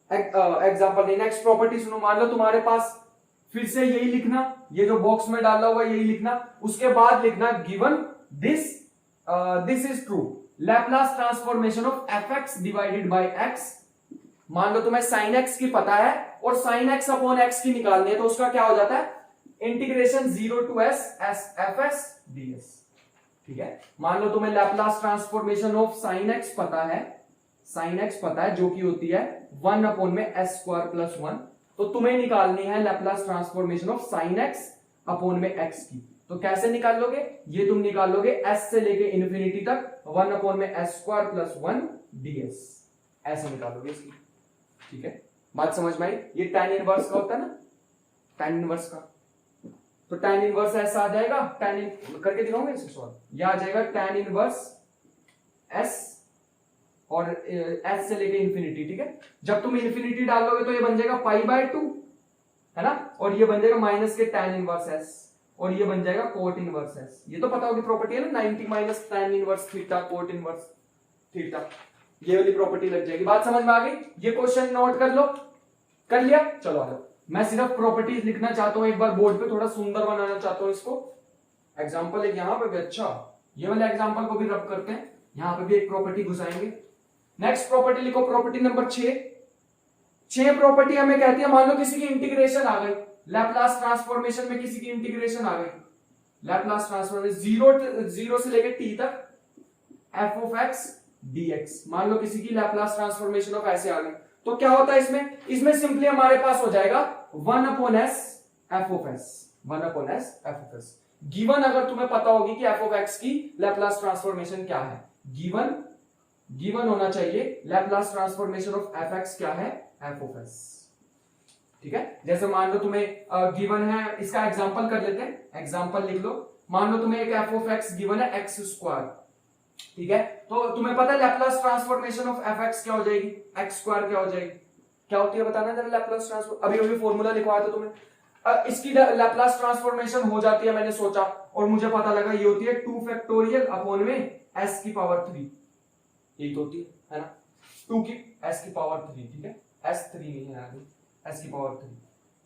एग्जांपल नहीं, नेक्स्ट प्रॉपर्टी सुनो। मान लो तुम्हारे पास फिर से यही लिखना, ये जो बॉक्स में डाला हुआ यही लिखना, उसके बाद लिखना given this is true, Laplace transformation of F x divided by x. मान लो तुम्हें साइन एक्स की पता है और साइन एक्स अपॉन एक्स की निकालनी है, तो उसका क्या हो जाता है, integration 0 to s F S D S. ठीक है, मान लो तुम्हें Laplace transformation of sine x पता है, साइन एक्स पता है जो कि होती है 1 अपॉन में एस स्क्वायर प्लस 1, तो तुम्हें निकालनी है Laplace transformation of sine x upon में एक्स की। तो कैसे निकाल लोगे, ये तुम निकाल लोगे एस से लेके इन्फिनिटी तक 1 अपॉन में एस स्क्वायर प्लस 1 ds, ऐसे निकालोगे इसकी। ठीक है, बात समझ में आई। ये tan इनवर्स का होता है ना, tan इनवर्स का, तो tan इनवर्स ऐसा आ जाएगा, tan करके दिखाऊंगा इसे सॉल्व, यह आ जाएगा tan इनवर्स s और s से लेके इन्फिनिटी। ठीक है, जब तुम इन्फिनिटी डालोगे तो ये बन जाएगा π/2 है ना, और ये बन जाएगा माइनस के tan इनवर्स s, और ये बन जाएगा कोट इनवर्स s। ये तो पता होगी प्रॉपर्टी है ना, 90 minus tan inverse theta cot inverse theta, ये वाली प्रॉपर्टी लग जाएगी। बात समझ में आ गई। ये क्वेश्चन नोट कर लो, कर लिया, चलो आ जाओ। मैं सिर्फ प्रॉपर्टीज लिखना चाहता हूं, एक बार बोर्ड पे थोड़ा सुंदर बनाना चाहता हूं इसको। एग्जांपल एक यहां पे भी, अच्छा ये वाले एग्जांपल को भी रब करते हैं, यहां पे भी एक प्रॉपर्टी घुसाएंगे। नेक्स्ट प्रॉपर्टी लिखो, प्रॉपर्टी नंबर 6 प्रॉपर्टी हमें कहती है, मान लो किसी की इंटीग्रेशन आ गई, लैपलास ट्रांसफॉर्मेशन में किसी की इंटीग्रेशन आ गई, लैपलास ट्रांसफॉर्मेशन 0 से लेके t तक f ऑफ x dx। मान लो किसी की लैपलास ट्रांसफॉर्मेशन ऑफ ऐसे आ गई, तो क्या होता है इसमें सिंपली हमारे पास हो जाएगा 1 upon s f of s, 1 upon s f of s। Given अगर तुम्हें पता होगी कि f ऑफ x की लैपलास ट्रांसफॉर्मेशन क्या है, गिवन होना चाहिए लैपलास ट्रांसफॉर्मेशन ऑफ fx क्या है, f ऑफ s। ठीक है, जैसे मान लो तुम्हें गिवन है, इसका एग्जांपल कर लेते हैं, एग्जांपल लिख लो। मान लो तुम्हें एक f ऑफ x गिवन है x स्क्वायर, ठीक है, तो तुम्हें पता है लैपलास ट्रांसफॉर्मेशन ऑफ fx क्या हो जाएगी, x स्क्वायर क्या हो जाएगी, क्या होती है बताना जरा लैपलास ट्रांसफॉर्म। अभी फॉर्मूला लिखवाया था तुम्हें, इसकी लैपलास ट्रांसफॉर्मेशन हो जाती है, मैंने सोचा और मुझे पता लगा ये होती है 2 फैक्टोरियल अपॉन में s की पावर 3, यही तो होती है ना, 2 की s की पावर 3। ठीक है, s3 नहीं है आगे, s की पावर 3।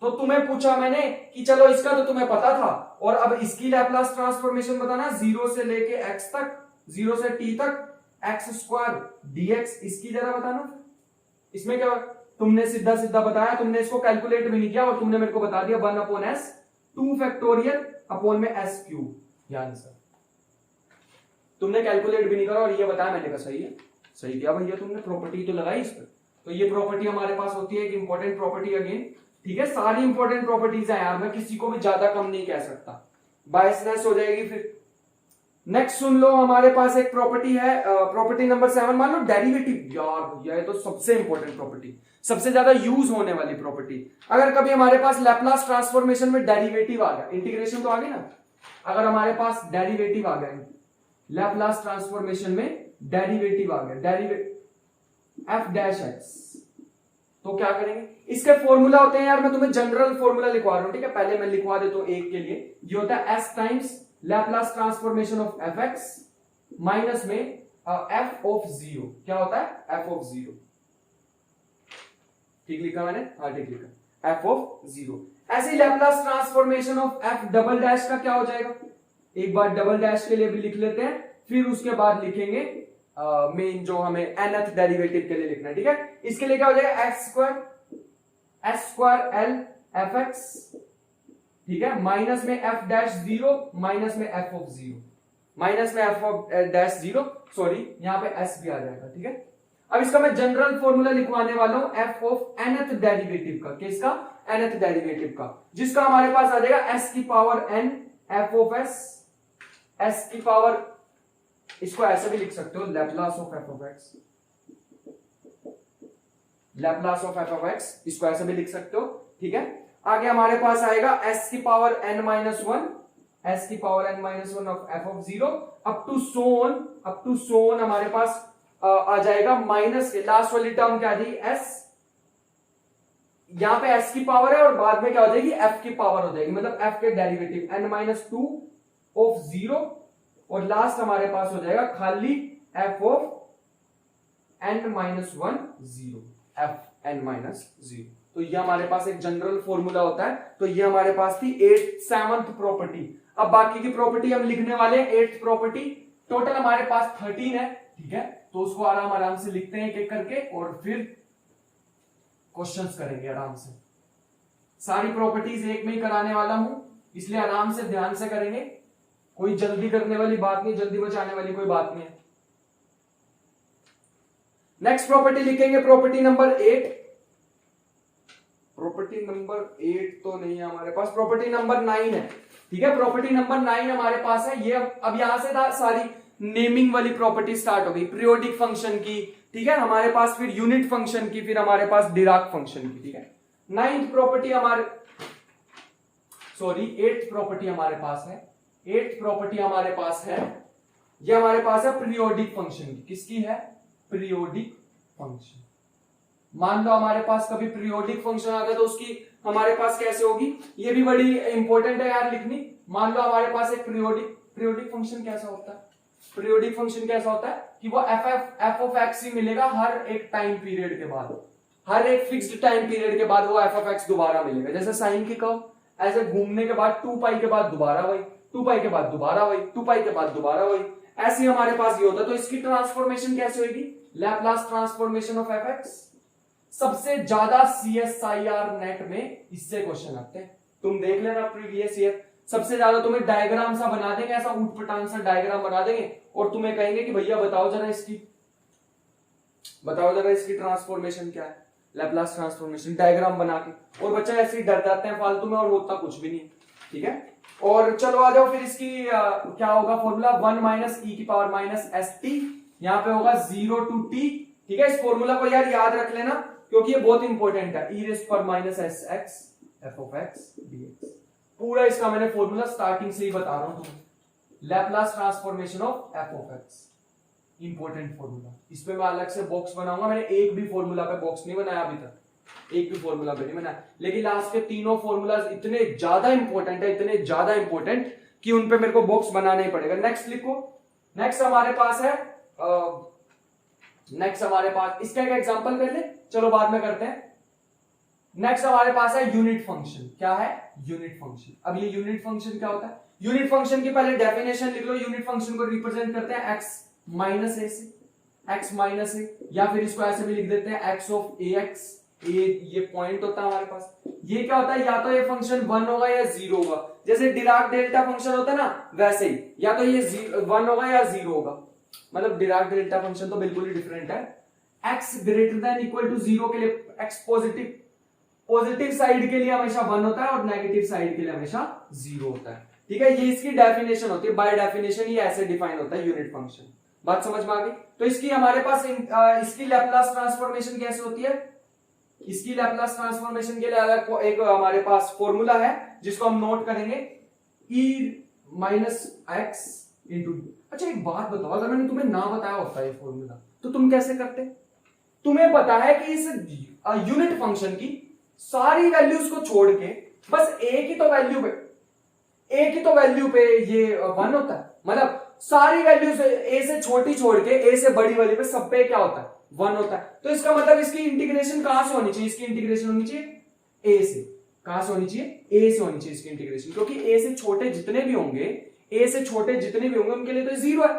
तो तुम्हें पूछा मैंने कि चलो इसका तो तुम्हें पता था, और अब इसकी लैपलास ट्रांसफॉर्मेशन बताना, 0 से लेके x तक, 0 से t तक x स्क्वायर dx, इसकी जरा बताना। इसमें क्या तुमने सीधा सीधा बताया, तुमने इसको कैलकुलेट भी नहीं किया और तुमने मेरे को बता दिया 1 अपॉन s 2 फैक्टोरियल अपॉन में s क्यूब। यानी सर तुमने कैलकुलेट भी नहीं करा और ये बताया, मैंने कहा सही है, सही किया भैया तुमने, प्रॉपर्टी तो लगाई इस पर। तो ये प्रॉपर्टी हमारे पास होती है एक इंपॉर्टेंट प्रॉपर्टी अगेन। ठीक है, सारी इंपॉर्टेंट प्रॉपर्टीज है यार, मैं किसी को भी ज्यादा कम नहीं कह सकता, बायसनेस हो जाएगी फिर। नेक्स्ट सुन लो, हमारे पास एक प्रॉपर्टी है, प्रॉपर्टी नंबर 7। मान लो डेरिवेटिव, यार भैया ये तो सबसे इंपॉर्टेंट प्रॉपर्टी, सबसे ज्यादा यूज होने वाली प्रॉपर्टी। अगर कभी हमारे पास लैपलास ट्रांसफॉर्मेशन में डेरिवेटिव आ गया, इंटीग्रेशन तो आ गई ना, अगर हमारे पास डेरिवेटिव आ गया लैपलास ट्रांसफॉर्मेशन में, डेरिवेटिव आ गया, f डैश x, तो क्या करेंगे, इसके फॉर्मूला होते हैं यार, मैं तुम्हें जनरल फॉर्मूला लिखवा रहा हूं। ठीक है, पहले मैं लिखवा देता हूं एक के लिए, ये होता है s times Laplace transformation of fx minus में f ऑफ 0। क्या होता है, f ऑफ 0। ठीक लिखा मैंने, हाँ ठीक लिखा, f ऑफ 0। ऐसे ही Laplace transformation of f double dash का क्या हो जाएगा, एक बार डबल डैश के लिए भी लिख लेते हैं, फिर उसके बाद लिखेंगे मेन जो हमें nth डेरिवेटिव के लिए लिखना है। ठीक है, इसके लिए क्या हो जाएगा, s स्क्वायर l fx, ठीक है, माइनस में f डैश 0 माइनस में f ऑफ 0, माइनस में f ऑफ डैश 0, सॉरी यहाँ पे s भी आ जाएगा। ठीक है, अब इसका मैं जनरल फॉर्मूला लिखवाने वाला हूं f ऑफ nth डेरिवेटिव का, किसका, nth डेरिवेटिव का, जिसका हमारे पास आ जाएगा s की power n f of s की पावर, इसको ऐसे भी लिख सकते हो, Laplace of f of x, Laplace of f of x, इसको ऐसे भी लिख सकते हो। ठीक है, आगे हमारे पास आएगा s की पावर n माइनस 1, s की power n minus 1 of f of 0 up to सोन हमारे पास आ जाएगा माइनस के लास्ट वाली टर्म क्या आ जाएगी, s, यहां पे s की पावर है और बाद में क्या हो जाएगी, f की पावर हो जाएगी, मतलब f के डेरिवेटिव n माइनस 2 ऑफ 0, और लास्ट हमारे पास हो जाएगा खाली f of n minus 1 0, f n minus 0। तो ये हमारे पास एक जनरल फॉर्मूला होता है। तो ये हमारे पास थी 7th प्रॉपर्टी। अब बाकी की प्रॉपर्टी हम लिखने वाले हैं। 8th प्रॉपर्टी, टोटल हमारे पास 13 है, ठीक है। तो उसको आराम से लिखते हैं एक एक करके और फिर क्वेश्चंस करेंगे आराम से। सारी प्रॉपर्टीज एक में ही कराने वाला हूं, इसलिए आराम से ध्यान से करेंगे। कोई जल्दी करने वाली बात नहीं, जल्दी बचाने वाली कोई बात नहीं है। नेक्स्ट प्रॉपर्टी लिखेंगे, प्रॉपर्टी नंबर 8। प्रॉपर्टी नंबर 8 तो नहीं है हमारे पास, प्रॉपर्टी नंबर 9 है, ठीक है। प्रॉपर्टी नंबर 9 हमारे पास है। ये अब यहां से सारी नेमिंग वाली प्रॉपर्टी स्टार्ट हो गई, पीरियोडिक फंक्शन की, ठीक है। हमारे पास फिर यूनिट फंक्शन की, फिर हमारे पास डिराक फंक्शन की, ठीक है। 9th प्रॉपर्टी हमारे, सॉरी 8th प्रॉपर्टी हमारे पास है। 8th प्रॉपर्टी हमारे पास है, ये हमारे पास है पीरियोडिक फंक्शन की। किसकी है? Periodic function. मान लो हमारे पास कभी पीरियोडिक फंक्शन आता है तो उसकी हमारे पास कैसे होगी, ये भी बड़ी इंपॉर्टेंट है यार लिखनी। मान लो हमारे पास एक पीरियोडिक फंक्शन कैसा होता है, पीरियोडिक फंक्शन कैसा होता है कि वो एफ ऑफ एक्स ही मिलेगा हर एक टाइम पीरियड के बाद, हर एक फिक्स्ड टाइम पीरियड के बाद वो एफ ऑफ एक्स दोबारा मिलेगा। जैसे साइन की कर्व, ऐसे घूमने के बाद 2 पाई के बाद दोबारा वही, 2 पाई के बाद दोबारा वही, 2 पाई के बाद दोबारा वही, ऐसे ही हमारे पास ये होता है। तो इसकी ट्रांसफॉर्मेशन कैसे होगी? Laplace transformation of F x. सबसे ज्यादा CSIR नेट में इससे क्वेश्चन आते हैं, तुम देख लेना प्रीवियस ईयर। सबसे ज्यादा तुम्हें डायग्राम सा बना देंगे, ऐसा ऊटपटांग सा डायग्राम बना देंगे और तुम्हें कहेंगे कि भैया बताओ जरा इसकी ट्रांसफॉर्मेशन क्या है, लैपलास ट्रांसफॉर्मेशन, डायग्राम बना के। और बच्चा ऐसे ही डर जाते हैं फालतू में और होता कुछ भी नहीं, ठीक है। और चलो आ जाओ फिर इसकी क्या होगा फॉर्मूला, 1 माइनस ई की पावर माइनस एस टी, यहाँ पे होगा 0 to t, ठीक है। इस फॉर्मूला को यार याद रख लेना क्योंकि ये बहुत इंपॉर्टेंट है। e रेज़ पर minus s x F of x dx, पूरा इसका मैंने फॉर्मूला स्टार्टिंग से ही बता रहा हूं तुम्हें। Laplace transformation of F of x, important formula. इस पे मैं अलग से बॉक्स बनाऊंगा। मैंने एक भी फॉर्मूला पे बॉक्स नहीं बनाया अभी तक, एक भी फॉर्मूला पे नहीं बनाया, लेकिन लास्ट के तीनों फॉर्मूलाज इतने ज्यादा इंपॉर्टेंट है, इतने ज्यादा इंपॉर्टेंट कि उन पे मेरे को बॉक्स बनाना ही पड़ेगा। नेक्स्ट लिखो। नेक्स्ट हमारे पास है इसका एक एग्जांपल कर ले, चलो बाद में करते हैं। नेक्स्ट हमारे पास है यूनिट फंक्शन। क्या है? Unit function. अब ये यूनिट फंक्शन क्या होता है? यूनिट फंक्शन की पहले डेफिनेशन लिख लो। यूनिट फंक्शन को रिप्रेजेंट करते हैं x माइनस ए से, x माइनस ए, या फिर इसको ऐसे भी लिख देते हैं x ऑफ ax। ये पॉइंट होता है हमारे पास। ये क्या होता है, या तो ये फंक्शन 1 होगा या 0 होगा। जैसे डिराक डेल्टा फंक्शन होता है ना, वैसे ही या तो ये 1 होगा या 0 होगा। मतलब डिराक डेल्टा फंक्शन तो बिल्कुल ही डिफरेंट है। x greater than equal to 0 के लिए x पॉजिटिव साइड के लिए हमेशा 1 होता है और नेगेटिव साइड के लिए हमेशा 0 होता है, ठीक है। ये इसकी डेफिनेशन होती है, बाय डेफिनेशन ये ऐसे डिफाइन होता है यूनिट फंक्शन। बात समझ में आ गई? तो इसकी हमारे पास इसकी लैपलास ट्रांसफॉर्मेशन कैसे होती है? इसकी लैपलास ट्रांसफॉर्मेशन के लिए अलग एक हमारे पास फॉर्मूला है जिसको हम नोट करेंगे, e माइनस एक्स इंटू। अच्छा एक बात बताओ, अगर मैंने तुम्हें ना बताया होता है ये फॉर्मूला तो तुम कैसे करते? तुम्हें पता है कि इस यूनिट फंक्शन की सारी वैल्यूज को छोड़ के बस एक ही तो वैल्यू पे ये 1 होता है। मतलब सारी वैल्यूज ए से छोटी छोड़ के ए से बड़ी वाली पे सब पे क्या होता है? 1 होता है। तो इसका मतलब इसकी इंटीग्रेशन कहां से होनी चाहिए? इसकी इंटीग्रेशन होनी चाहिए ए से। कहां से होनी चाहिए? ए से होनी चाहिए इसकी इंटीग्रेशन, क्योंकि ए से छोटे जितने भी होंगे उनके लिए तो 0 है।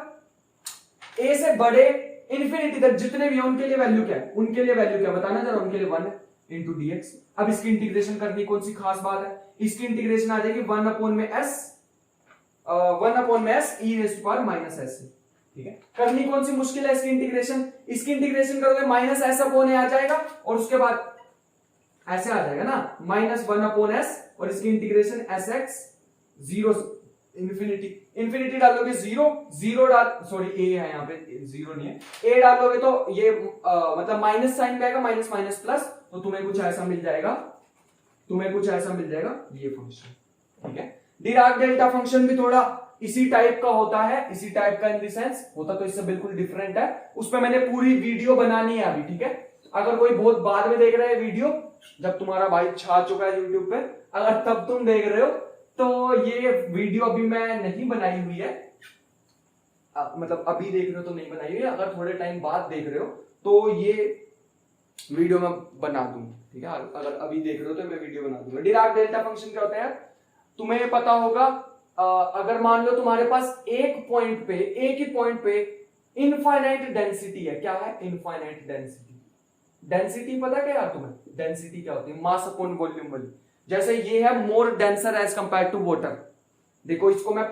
ए से बड़े इन्फिनिटी तक जितने भी हैं उनके लिए वैल्यू क्या है? बताना जरा। उनके लिए 1 है इंटू dx। अब इसकी इंटीग्रेशन करनी कौन सी खास बात है? इसकी इंटीग्रेशन आ जाएगी 1 अपॉन में s e raise to power minus s, ठीक है। करनी कौन सी मुश्किल है इसकी इंटीग्रेशन करोगे माइनस s अपॉन a आ जाएगा और उसके बाद ऐसे आ जाएगा ना -1 अपॉन s, और इसकी इंटीग्रेशन sx 0 इन्फिनिटी डालोगे 0 डाल, सॉरी a है यहाँ पे 0 नहीं है, a डालोगे तो ये मतलब माइनस साइन में आएगा, माइनस माइनस प्लस, तो तुम्हें कुछ ऐसा मिल जाएगा ये फंक्शन, ठीक है। डिराक डेल्टा फंक्शन भी थोड़ा इसी टाइप का होता है, इसी टाइप का इन द सेंस होता तो इससे बिल्कुल डिफरेंट है। उस पर मैंने पूरी वीडियो बनानी है अभी, ठीक है। अगर कोई बहुत बाद में देख रहा है वीडियो, जब तुम्हारा भाई छा चुका है यूट्यूब पे, अगर तब तुम देख रहे हो तो ये वीडियो अभी मैं नहीं बनाई हुई है, मतलब अभी देख रहे हो तो नहीं बनाई हुई है। अगर थोड़े टाइम बाद देख रहे हो तो ये वीडियो में बना दूंगा, ठीक है। अगर अभी देख रहे हो तो मैं वीडियो बना दूंगा। डिराक डेल्टा फंक्शन क्या होता है यार, तुम्हें पता होगा। अगर मान लो तुम्हारे पास एक ही पॉइंट पे इनफाइनाइट डेंसिटी है। क्या है? Infinite density. डेंसिटी पता क्या यार तुम्हें? डेंसिटी क्या होती है? मास अपॉन वॉल्यूम वाली। जैसे ये है more denser as compare to water. देखो इसको मैं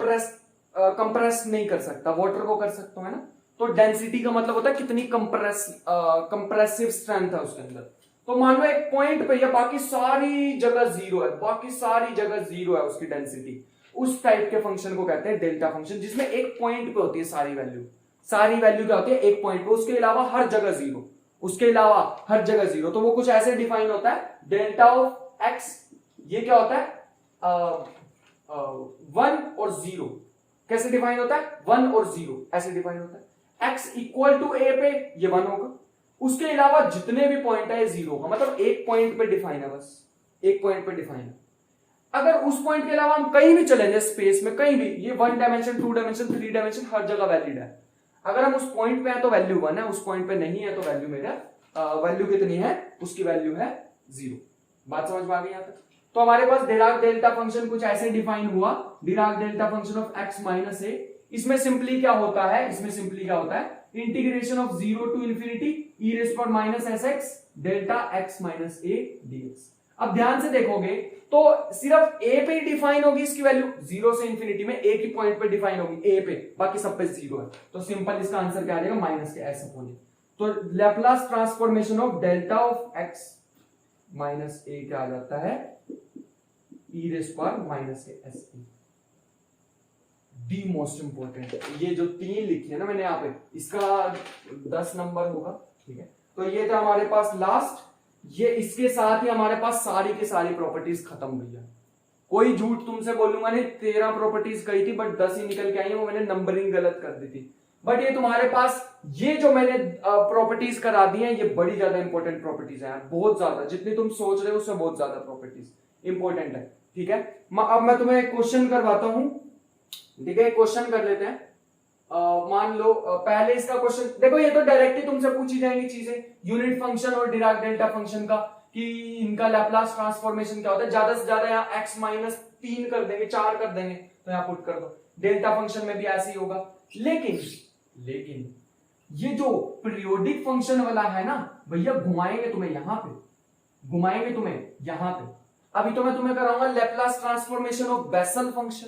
कंप्रेस नहीं कर सकता, वाटर को कर सकता हूं, है ना। तो डेंसिटी का मतलब होता है कितनी कंप्रेसिव स्ट्रेंथ है उसके अंदर। तो मान लो एक पॉइंट पे या बाकी सारी जगह जीरो है, उसकी डेंसिटी। उस टाइप के फंक्शन को कहते हैं डेल्टा फंक्शन, जिसमें एक पॉइंट पे होती है सारी वैल्यू क्या होती है? एक पॉइंट पे, उसके अलावा हर जगह जीरो। तो वो कुछ ऐसे डिफाइन होता है, डेल्टा ऑफ एक्स। ये क्या होता है? 1 और 0। कैसे डिफाइन होता है? 1 और 0 ऐसे डिफाइन होता है। x इक्वल टू a पे ये 1 होगा, उसके अलावा जितने भी पॉइंट है ये 0 होगा। मतलब एक पॉइंट पे डिफाइन है, बस एक पॉइंट पे डिफाइन है। अगर उस पॉइंट के अलावा हम कहीं भी चले जाए स्पेस में, कहीं भी, ये 1 डायमेंशन 2 डायमेंशन 3 डायमेंशन हर जगह वैलिड है। अगर हम उस पॉइंट पे हैं तो वैल्यू 1 है, उस पॉइंट पे नहीं है तो वैल्यू कितनी है? उसकी वैल्यू है 0। बात समझ में आ गई यहां तक? तो हमारे पास डिराक डेल्टा फंक्शन कुछ ऐसे डिफाइन हुआ, Dirac delta function of x minus a. इसमें सिंपली क्या होता है? Integration of 0 to infinity e raise power minus sx delta x minus a dx। अब ध्यान से देखोगे तो सिर्फ a पे ही डिफाइन होगी इसकी वैल्यू, 0 से इंफिनिटी में एक ही पॉइंट पे डिफाइन होगी, a पे, बाकी सब पे 0 है। तो सिंपल इसका आंसर क्या आ जाएगा? माइनस के s अपॉन ए। तो Laplace transformation of delta of x minus a क्या आ जाता है? e रेज़ पावर माइनस के s। डी मोस्ट इंपोर्टेंट, ये जो 3 लिखी है ना मैंने यहाँ पे, इसका 10 नंबर होगा, ठीक है। तो ये था हमारे पास लास्ट। ये इसके साथ ही हमारे पास सारी की सारी प्रॉपर्टीज खत्म हुई है। कोई झूठ तुमसे बोलूंगा नहीं, 13 प्रॉपर्टीज गई थी बट 10 ही निकल के आई, वो मैंने नंबरिंग गलत कर दी थी। बट ये तुम्हारे पास ये जो मैंने प्रॉपर्टीज करा दी है, ये बड़ी ज्यादा इंपॉर्टेंट प्रॉपर्टीज है, बहुत ज्यादा, जितनी तुम सोच रहे हो उससे बहुत ज्यादा प्रॉपर्टीज इंपॉर्टेंट है, ठीक है। अब मैं तुम्हें क्वेश्चन करवाता हूं, ठीक है। क्वेश्चन कर लेते हैं। मान लो पहले इसका क्वेश्चन देखो, ये तो डायरेक्टली तुमसे पूछी जाएंगी चीजें, यूनिट फंक्शन और डिराक डेल्टा फंक्शन का, कि इनका लैप्लास ट्रांसफॉर्मेशन क्या होता है। ज्यादा से ज्यादा यहाँ x माइनस 3 कर देंगे, 4 कर देंगे, तो यहाँ पुट कर दो। डेल्टा फंक्शन में भी ऐसे ही होगा। लेकिन ये जो पीरियोडिक फंक्शन वाला है ना भैया, घुमाएंगे तुम्हें यहाँ पे, अभी तो मैं तुम्हें कराऊंगा Laplace transformation of Bessel function,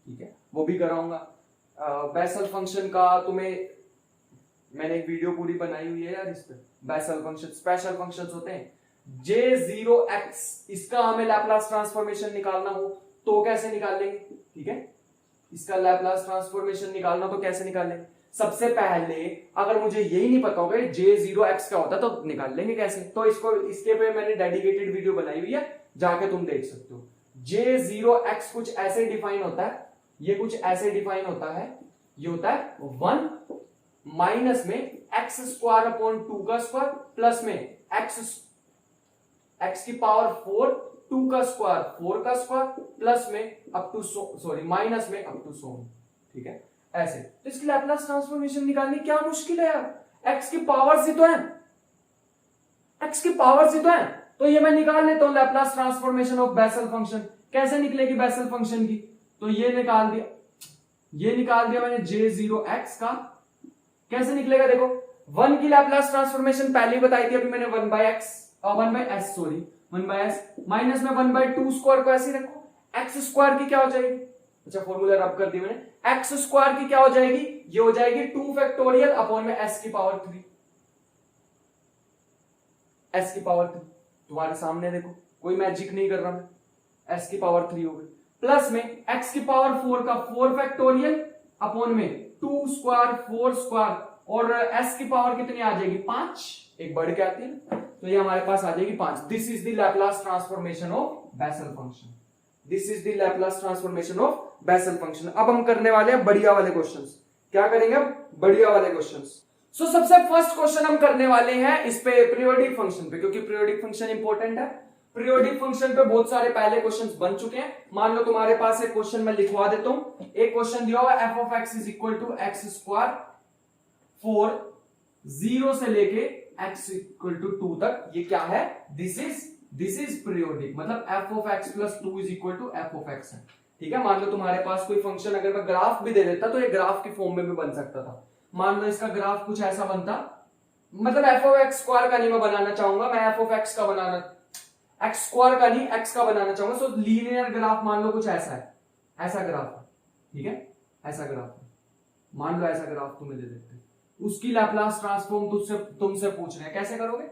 ठीक है, वो भी कराऊंगा। बेसल फंक्शन का तुम्हें मैंने एक वीडियो पूरी बनाई हुई है यार इस पे। बेसल फंक्शन स्पेशल फंक्शंस होते हैं। J0x, इसका हमें लैप्लास ट्रांसफॉर्मेशन निकालना हो तो कैसे निकाल लेंगे, ठीक है। इसका लैप्लास ट्रांसफॉर्मेशन निकालना तो कैसे निकालेंगे? सबसे पहले अगर मुझे यही नहीं पता होगा J0x क्या होता है तो निकाल लेंगे कैसे, तो इसके पे मैंने डेडिकेटेड वीडियो बनाई हुई है, जाके तुम देख सकते हो। J0x कुछ ऐसे डिफाइन होता है, ये कुछ ऐसे डिफाइन होता है, ये होता है 1 माइनस में एक्स स्क्वायर अपॉन 2 का स्क्वायर प्लस में एक्स की पावर 4 2 का स्क्वायर 4 का स्क्वायर प्लस में अप टू माइनस में अप टू सो, ठीक है। ऐसे तो इसकी लैप्लास ट्रांसफॉर्मेशन निकालनी क्या मुश्किल है यार, एक्स की पावर से तो है, तो ये मैं निकाल लेता हूं Laplace transformation of Bessel function. कैसे निकलेगी बेसल फंक्शन की? तो ये निकाल दिया मैंने J0x का। कैसे निकलेगा देखो, 1 की लैप्लास ट्रांसफॉर्मेशन पहले ही बताई थी अभी मैंने, 1 बाय s माइनस में 1/2 स्क्वायर को ऐसे रखो, x स्क्वायर की क्या हो जाएगी, अच्छा फॉर्मूला रब कर दी मैंने, x स्क्वायर की क्या हो जाएगी, ये हो जाएगी 2 फैक्टोरियल अपॉन में s की पावर 3, s की पावर 3 तुम्हारे सामने देखो, कोई मैजिक नहीं कर रहा मैं, s की पावर 3 हो गई, प्लस में x की पावर 4 का 4 फैक्टोरियल अपॉन में 2 स्क्वायर 4 स्क्वायर, और s की पावर कितनी आ जाएगी 5, एक बढ़ के आती है, तो ये हमारे पास आ जाएगी 5। This is the Laplace transformation of Bessel function. अब हम करने वाले हैं बढ़िया वाले क्वेश्चंस। क्या करेंगे अब? बढ़िया वाले क्वेश्चंस। सो सबसे फर्स्ट क्वेश्चन हम करने वाले हैं इस पे पीरियोडिक फंक्शन पे, क्योंकि पीरियोडिक फंक्शन इंपॉर्टेंट है। पीरियोडिक फंक्शन पे बहुत सारे पहले क्वेश्चंस बन चुके हैं। मान लो तुम्हारे पास एक क्वेश्चन मैं लिखवा देता हूं। एक क्वेश्चन दिया हुआ f of x is equal to x square 4 0 से लेके x इक्वल टू 2 तक ये क्या है, दिस इज पीरियोडिक, मतलब f of x plus 2 is equal to f of x है। ठीक है, मान लो तुम्हारे पास कोई फंक्शन अगर मैं ग्राफ भी दे देता तो ये ग्राफ की फॉर्म में भी बन सकता था। मान लो इसका ग्राफ कुछ ऐसा बनता, मतलब f ऑफ x स्क्वायर का नहीं मैं बनाना चाहूंगा, मैं f ऑफ x का बनाना, x स्क्वायर का नहीं x का बनाना चाहूंगा। सो लीनियर ग्राफ मान लो कुछ ऐसा है, ऐसा ग्राफ है, ठीक है, ऐसा ग्राफ है, मान लो ऐसा ग्राफ तुम्हें दे देते हैं, उसकी लैप्लास ट्रांसफॉर्म तुमसे पूछ रहे हैं, कैसे करोगे?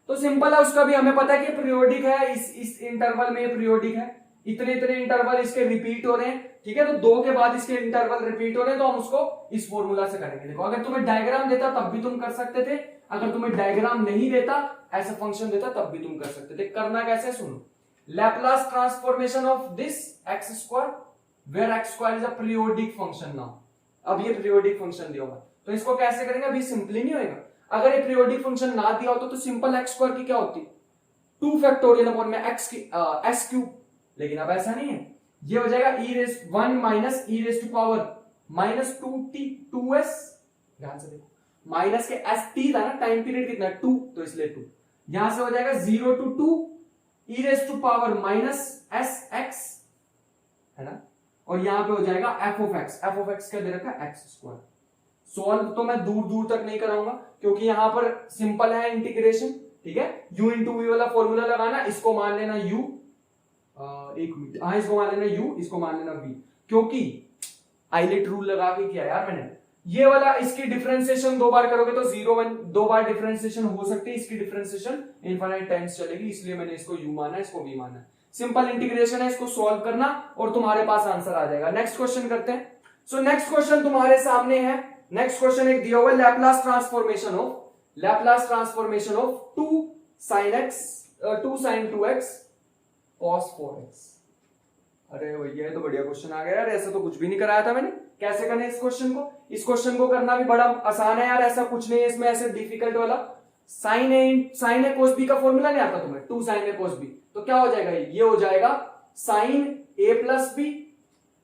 तो सिंपल है, उसका भी हमें पता है कि पीरियोडिक है, इस इंटरवल में पीरियोडिक है, इतने इतने इंटरवल इसके रिपीट हो रहे हैं, ठीक है, तो 2 के बाद इसके इंटरवल रिपीट हो रहे हैं, तो हम उसको इस फॉर्मूला से करेंगे। देखो अगर तुम्हें डायग्राम देता तब भी तुम कर सकते थे, अगर तुम्हें डायग्राम नहीं देता, ऐसा फंक्शन देता तब भी तुम कर सकते थे। करना कैसे, सुनो, Laplace transformation of this x square where x square is a periodic function now. अब ये पीरियोडिक फंक्शन दिया होगा तो इसको कैसे करेंगे, अभी सिंपली नहीं होगा। अगर ये पीरियोडिक फंक्शन ना दिया होता तो सिंपल एक्स स्क्वायर की क्या होती, 2 फैक्टोरियल अपॉन में एक्स की एस क्यूब, लेकिन अब ऐसा नहीं है, ये हो जाएगा e raise 1 minus e raise to power minus 2t 2s, ध्यान से देखो, माइनस के एस टी था ना, टाइम पीरियड कितना 2, तो इसलिए 2, यहां से हो जाएगा 0 to 2 e raise to power minus s x, है ना, और यहां पे हो जाएगा f ऑफ x क्या दे रखा है, x स्क्वायर। सॉल्व तो मैं दूर दूर तक नहीं कराऊंगा क्योंकि यहां पर सिंपल है इंटीग्रेशन, ठीक है, u इंटू वी वाला फॉर्मूला लगाना, इसको मान लेना u, एक मिनट, हाँ इसको मान लेना u, इसको मान लेना v, क्योंकि आइलेट रूल लगा के किया यार मैंने, ये वाला इसकी डिफरेंशिएशन 2 बार करोगे तो 0 1 2 बार डिफरेंशिएशन हो सकती है, इसकी डिफरेंशिएशन इनफाइनाइट टाइम्स चलेगी, इसलिए मैंने इसको u माना, इसको v माना। सिंपल इंटीग्रेशन है, इसको सॉल्व करना और तुम्हारे पास आंसर आ जाएगा। नेक्स्ट क्वेश्चन करते हैं। सो नेक्स्ट क्वेश्चन तुम्हारे सामने है, नेक्स्ट क्वेश्चन एक दिया हुआ है, Laplace transformation of 2 sin 2x cos 4x। अरे भैया ये तो बढ़िया क्वेश्चन आ गया यार, ऐसा तो कुछ भी नहीं कराया था मैंने। कैसे करना है इस क्वेश्चन को, इस क्वेश्चन को करना भी बड़ा आसान है यार, ऐसा कुछ नहीं है इसमें ऐसे डिफिकल्ट वाला। साइन ए cos b का फॉर्मूला नहीं आता तुम्हें, 2 sin a cos b, तो क्या हो जाएगा, ये हो जाएगा sine a plus b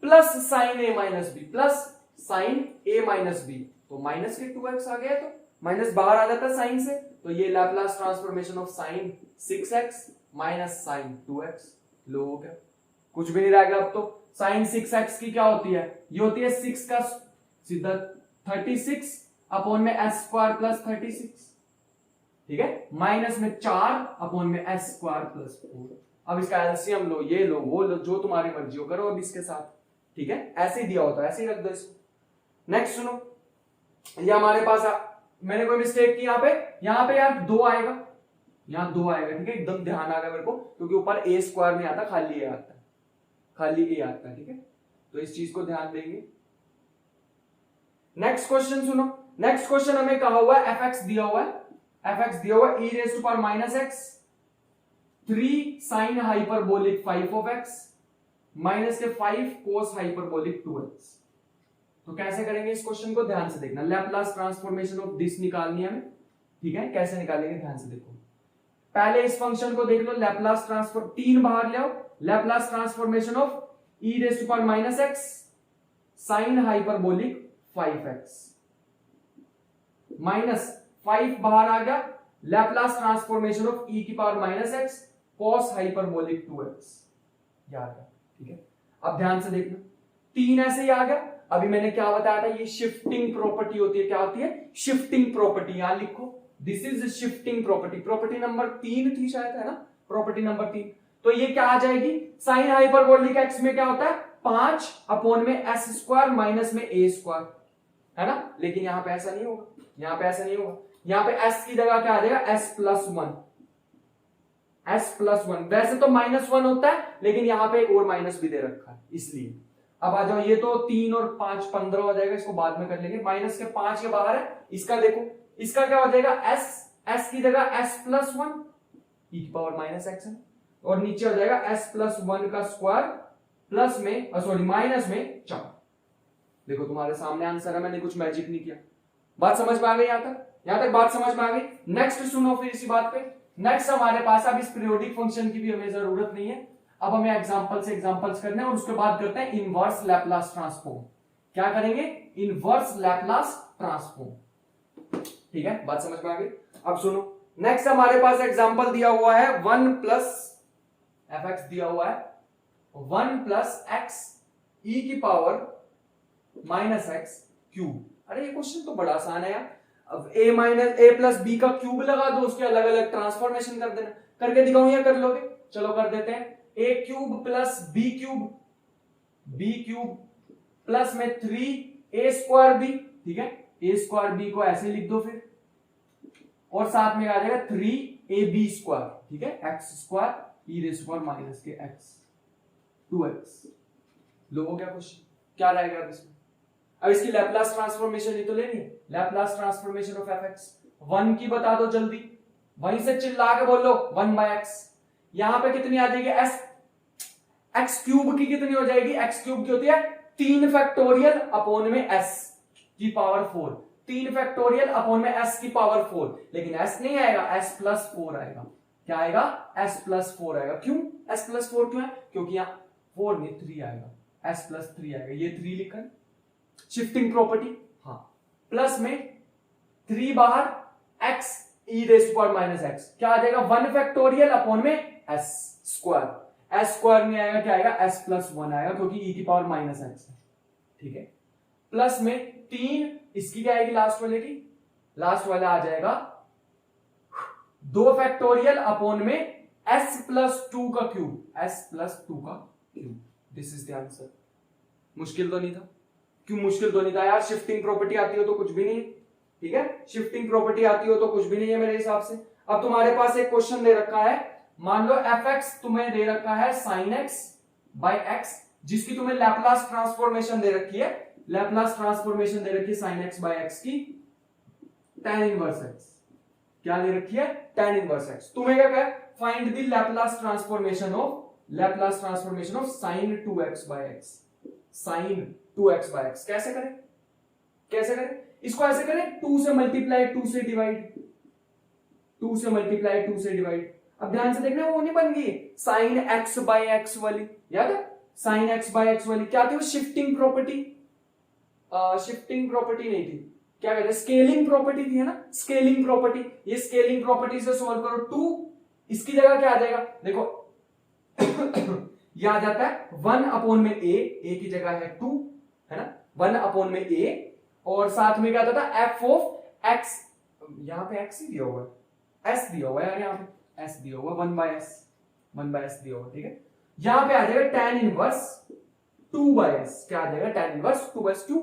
plus sine a minus b plus sine a minus b, तो माइनस के 2x आ गया, तो माइनस बाहर आ जाता है साइन से, तो ये Laplace transformation of sine 6x minus sine 2x। लो हो गया, कुछ भी नहीं रहेगा अब तो। साइन 6x की क्या होती है, ये होती है 6 का सीधा 36 अपॉन में s स्क्वायर प्लस 36, ठीक है, माइनस में 4 अपॉन में s स्क्वायर प्लस 4। अब इसका एलसीएम लो, ये लो वो लो, जो तुम्हारी मर्जी हो करो अब इसके साथ, ठीक है, ऐसे ही दिया होता है, ऐसे ही रख दो इसको। नेक्स्ट सुनो, ये हमारे पास मैंने कोई मिस्टेक की यहाँ पे यार 2 आएगा, यहाँ 2 आएगा, ठीक है, एकदम ध्यान आ गया मेरे को, क्योंकि ऊपर a स्क्वायर नहीं आता, खाली a आता है, खाली a आता है, ठीक है, तो इस चीज को ध्यान देंगे। नेक्स्ट क्वेश्चन सुनो, नेक्स्ट क्वेश्चन हमें कहा हुआ है fx दिया हुआ है, fx दिया हुआ है e raise to power minus x 3 sin hyperbolic 5 of x minus के 5 cos हाइपरबोलिक 2x। तो कैसे करेंगे इस क्वेश्चन को, ध्यान से देखना, लैप्लास ट्रांसफॉर्मेशन ऑफ दिस निकालनी है हमें, ठीक है, कैसे निकालेंगे ध्यान से देखो। पहले इस फंक्शन को देख लो, लैप्लास ट्रांसफॉर्म 3 बाहर ले आओ, Laplace transformation of e raise to power minus x sin hyperbolic 5x minus 5 बाहर आ गया, लैप्लास ट्रांसफॉर्मेशन ऑफ e की पावर minus x cos hyperbolic 2x, याद है, ठीक है। अब ध्यान से देखना, 3 ऐसे ही आ गया। अभी मैंने क्या बताया था, ये शिफ्टिंग प्रॉपर्टी होती है, क्या होती है, शिफ्टिंग प्रॉपर्टी, यहां लिखो, this is shifting property, property number 3 थी शायद, है ना, प्रॉपर्टी नंबर 3। तो ये क्या आ जाएगी, साइन हाइपरबोलिक x में क्या होता है 5 अपॉन में s स्क्वायर माइनस में a स्क्वायर, है ना, लेकिन यहां पे ऐसा नहीं होगा, यहां पे ऐसा नहीं होगा, यहां पे s की जगह क्या आ जाएगा s प्लस 1, वैसे तो -1 होता है, लेकिन यहां पे एक और माइनस भी दे रखा है, इसलिए। अब आ जाओ, ये तो 3 और 5 15 हो जाएगा, इसको बाद में कर लेंगे, माइनस के 5 के बाहर है, इसका देखो, इसका क्या हो जाएगा s की जगह s प्लस 1 e की पावर माइनस x है, और नीचे हो जाएगा s प्लस 1 का स्क्वायर प्लस में सॉरी माइनस में 4। देखो तुम्हारे सामने आंसर है, मैंने कुछ मैजिक नहीं किया। बात समझ में आ गई, यहां तक बात समझ में आ गई। नेक्स्ट सुनो फिर इसी बात पे, नेक्स्ट हमारे पास अब इस पीरियोडिक फंक्शन की भी हमें जरूरत नहीं है, अब हमें एग्जांपल्स करने हैं, और उसके बाद करते हैं इनवर्स लैप्लास ट्रांसफॉर्म। क्या करेंगे, इनवर्स लैप्लास ट्रांसफॉर्म, ठीक है, बात समझ में आ गई। अब सुनो, नेक्स्ट हमारे पास एग्जांपल दिया हुआ है 1 प्लस एफ एक्स दिया हुआ है 1 प्लस एक्स ई की पावर माइनस एक्स क्यूब। अरे ये क्वेश्चन तो बड़ा आसान है यार। अब a minus a plus b का क्यूब लगा दो, उसके अलग अलग ट्रांसफॉर्मेशन कर देना। करके दिखाऊं या कर लोगे? चलो कर देते हैं। A cube plus b cube plus में 3 ए स्क्वायर बी, ठीक है। ए स्क्वायर बी को ऐसे लिख दो फिर, और साथ में आ जाएगा 3ab स्क्वायर, ठीक है। एक्स स्क्वायर ई रेज़ पावर माइनस के एक्स 2x। लो हो गया क्वेश्चन। क्या रहेगा अब इसमें? अब इसकी लैपलास ट्रांसफॉर्मेशन ही तो लेनी है। Laplace transformation of F x 1 की बता दो जल्दी, वहीं से चिल्ला के बोलो 1/x। यहां पे कितनी आ जाएगी? s x क्यूब की कितनी हो जाएगी? x क्यूब की होती है 3 फैक्टोरियल अपॉन में s की पावर 4, 3 फैक्टोरियल अपॉन में s की पावर 4। लेकिन s नहीं आएगा, s प्लस 4 आएगा। क्या आएगा? s प्लस 4 आएगा। क्यों s प्लस 4 क्यों है? क्योंकि यहां 4 नहीं 3 आएगा, s प्लस 3 आएगा। ये 3 लिखा है, शिफ्टिंग प्रॉपर्टी। हाँ, प्लस में 3 बाहर x e raise to power minus x, क्या आ जाएगा? 1 फैक्टोरियल अपॉन में s स्क्वायर। s स्क्वायर नहीं आएगा, क्या आएगा? s प्लस 1 आएगा, क्योंकि e की पावर माइनस एक्स है, ठीक है। प्लस में 3, इसकी क्या आएगी लास्ट वाले की? लास्ट वाला आ जाएगा 2 फैक्टोरियल अपॉन में s प्लस 2 का क्यूब, s प्लस 2 का cube. This is the answer. मुश्किल तो नहीं था? क्यों मुश्किल तो नहीं था यार? शिफ्टिंग प्रॉपर्टी आती हो तो कुछ भी नहीं, ठीक है। शिफ्टिंग प्रॉपर्टी आती हो तो कुछ भी नहीं है मेरे हिसाब से। अब तुम्हारे पास एक क्वेश्चन दे रखा है, मान लो एफ एक्स तुम्हें दे रखा है साइन एक्स बाई एक्स, जिसकी तुम्हें लैपलास ट्रांसफॉर्मेशन दे रखी है। लैपलास ट्रांसफॉर्मेशन दे रखी है साइन एक्स बाई एक्स की tan इनवर्स एक्स। क्या दे रखी है? tan inverse x. तुम्हें क्या है? Find the Laplace transformation of sine 2x by x. Sine 2x by x कैसे करें? कैसे करें इसको? ऐसे करें 2 से मल्टीप्लाई 2 से डिवाइड, 2 से मल्टीप्लाई 2 से डिवाइड। अब ध्यान से देखना, वो नहीं बन गई साइन x बाई एक्स वाली, याद है? साइन x बाई एक्स वाली क्या थी? वो शिफ्टिंग प्रॉपर्टी, शिफ्टिंग प्रॉपर्टी नहीं थी, क्या कहते हैं? स्केलिंग प्रॉपर्टी थी, है ना? Scaling property. ये स्केलिंग प्रॉपर्टी से सॉल्व करो। 2 इसकी जगह क्या आ जाएगा? देखो ये आ जाता है 1 अपॉन में a की जगह है 2, है ना? 1 अपॉन में a, और साथ में क्या आता था? F of x. यहां पे एक्स ही दिया हुआ है, एस दिया हुआ है यार, यहां पे एस दिया हुआ है, 1/s दिया हुआ है, ठीक है। यहां पे आ जाएगा tan इनवर्स 2/s। क्या आ जाएगा? tan inverse 2/2।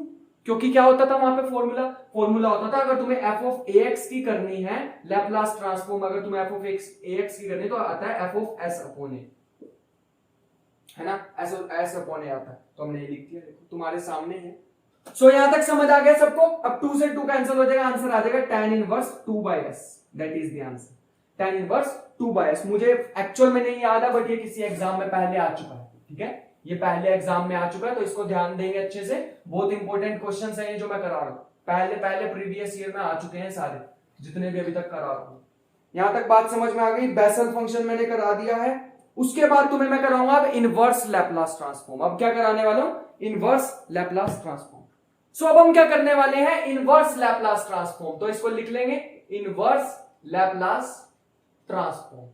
क्योंकि क्या होता था वहां पे? फॉर्मूला होता था, अगर तुम्हें एफ ऑफ ax की करनी है लैपलास ट्रांसफॉर्म, अगर तुम्हें एफ ऑफ ax की करनी है तो आता है F of s upon a, है ना? s अपॉन a आता है, तो हमने ये लिख दिया, देखो तुम्हारे सामने है। सो यहां तक समझ आ गया सबको? अब 2 से 2 कैंसिल हो जाएगा, आंसर आ जाएगा tan inverse 2/s। That is the answer, tan inverse 2/s। मुझे एक्चुअल में नहीं याद है, बट ये किसी एग्जाम में पहले आ चुका है, ठीक है। ये पहले एग्जाम में आ चुका है, तो इसको ध्यान देंगे अच्छे से। बहुत इंपॉर्टेंट क्वेश्चंस हैं ये जो मैं करा रहा हूं, पहले प्रीवियस ईयर में आ चुके हैं सारे, जितने भी अभी तक करा रहा हूं। यहां तक बात समझ में आ गई? बेसल फंक्शन मैंने करा दिया है। उसके बाद तुम्हें मैं कराऊंगा अब इनवर्स लैपलास ट्रांसफॉर्म। अब क्या कराने वाला हूं? Inverse Laplace transform. सो अब हम क्या करने वाले हैं? Inverse Laplace transform. तो इसको लिख लेंगे inverse Laplace transform,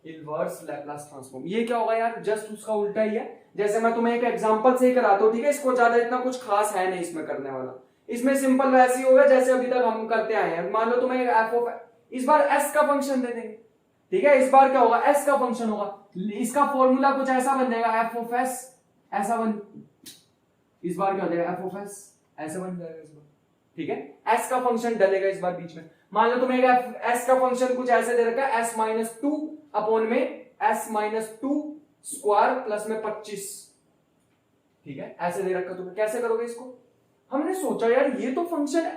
inverse Laplace transform. ये क्या होगा यार? जस्ट उसका उल्टा ही है। जैसे मैं तुम्हें एक एग्जांपल से ही कराता हूं, ठीक है। इसको ज्यादा इतना कुछ खास है नहीं इसमें करने वाला। इसमें सिंपल वैसे ही होगा जैसे अभी तक हम करते आए हैं। मान लो तुम्हें एफ ऑफ, इस बार एस का फंक्शन दे देंगे, ठीक है। इस बार क्या होगा? एस का फंक्शन होगा। इसका फॉर्मूला कुछ ऐसा बन जाएगा, एफ ऑफ एस ऐसा बन, इस बार क्या हो जाएगा? एफ ऑफ एस ऐसे बन जाएगा इस बार, ठीक है। एस का फंक्शन डलेगा इस बार बीच में। मान लो तुम्हें एस का फंक्शन कुछ ऐसे दे रखा है, एस माइनस 2 अपॉन में एस माइनस 2 स्क्वायर प्लस में 25, ठीक है। ऐसे दे रखा तुम्हें, कैसे करोगे इसको? हमने सोचा यार ये तो फंक्शन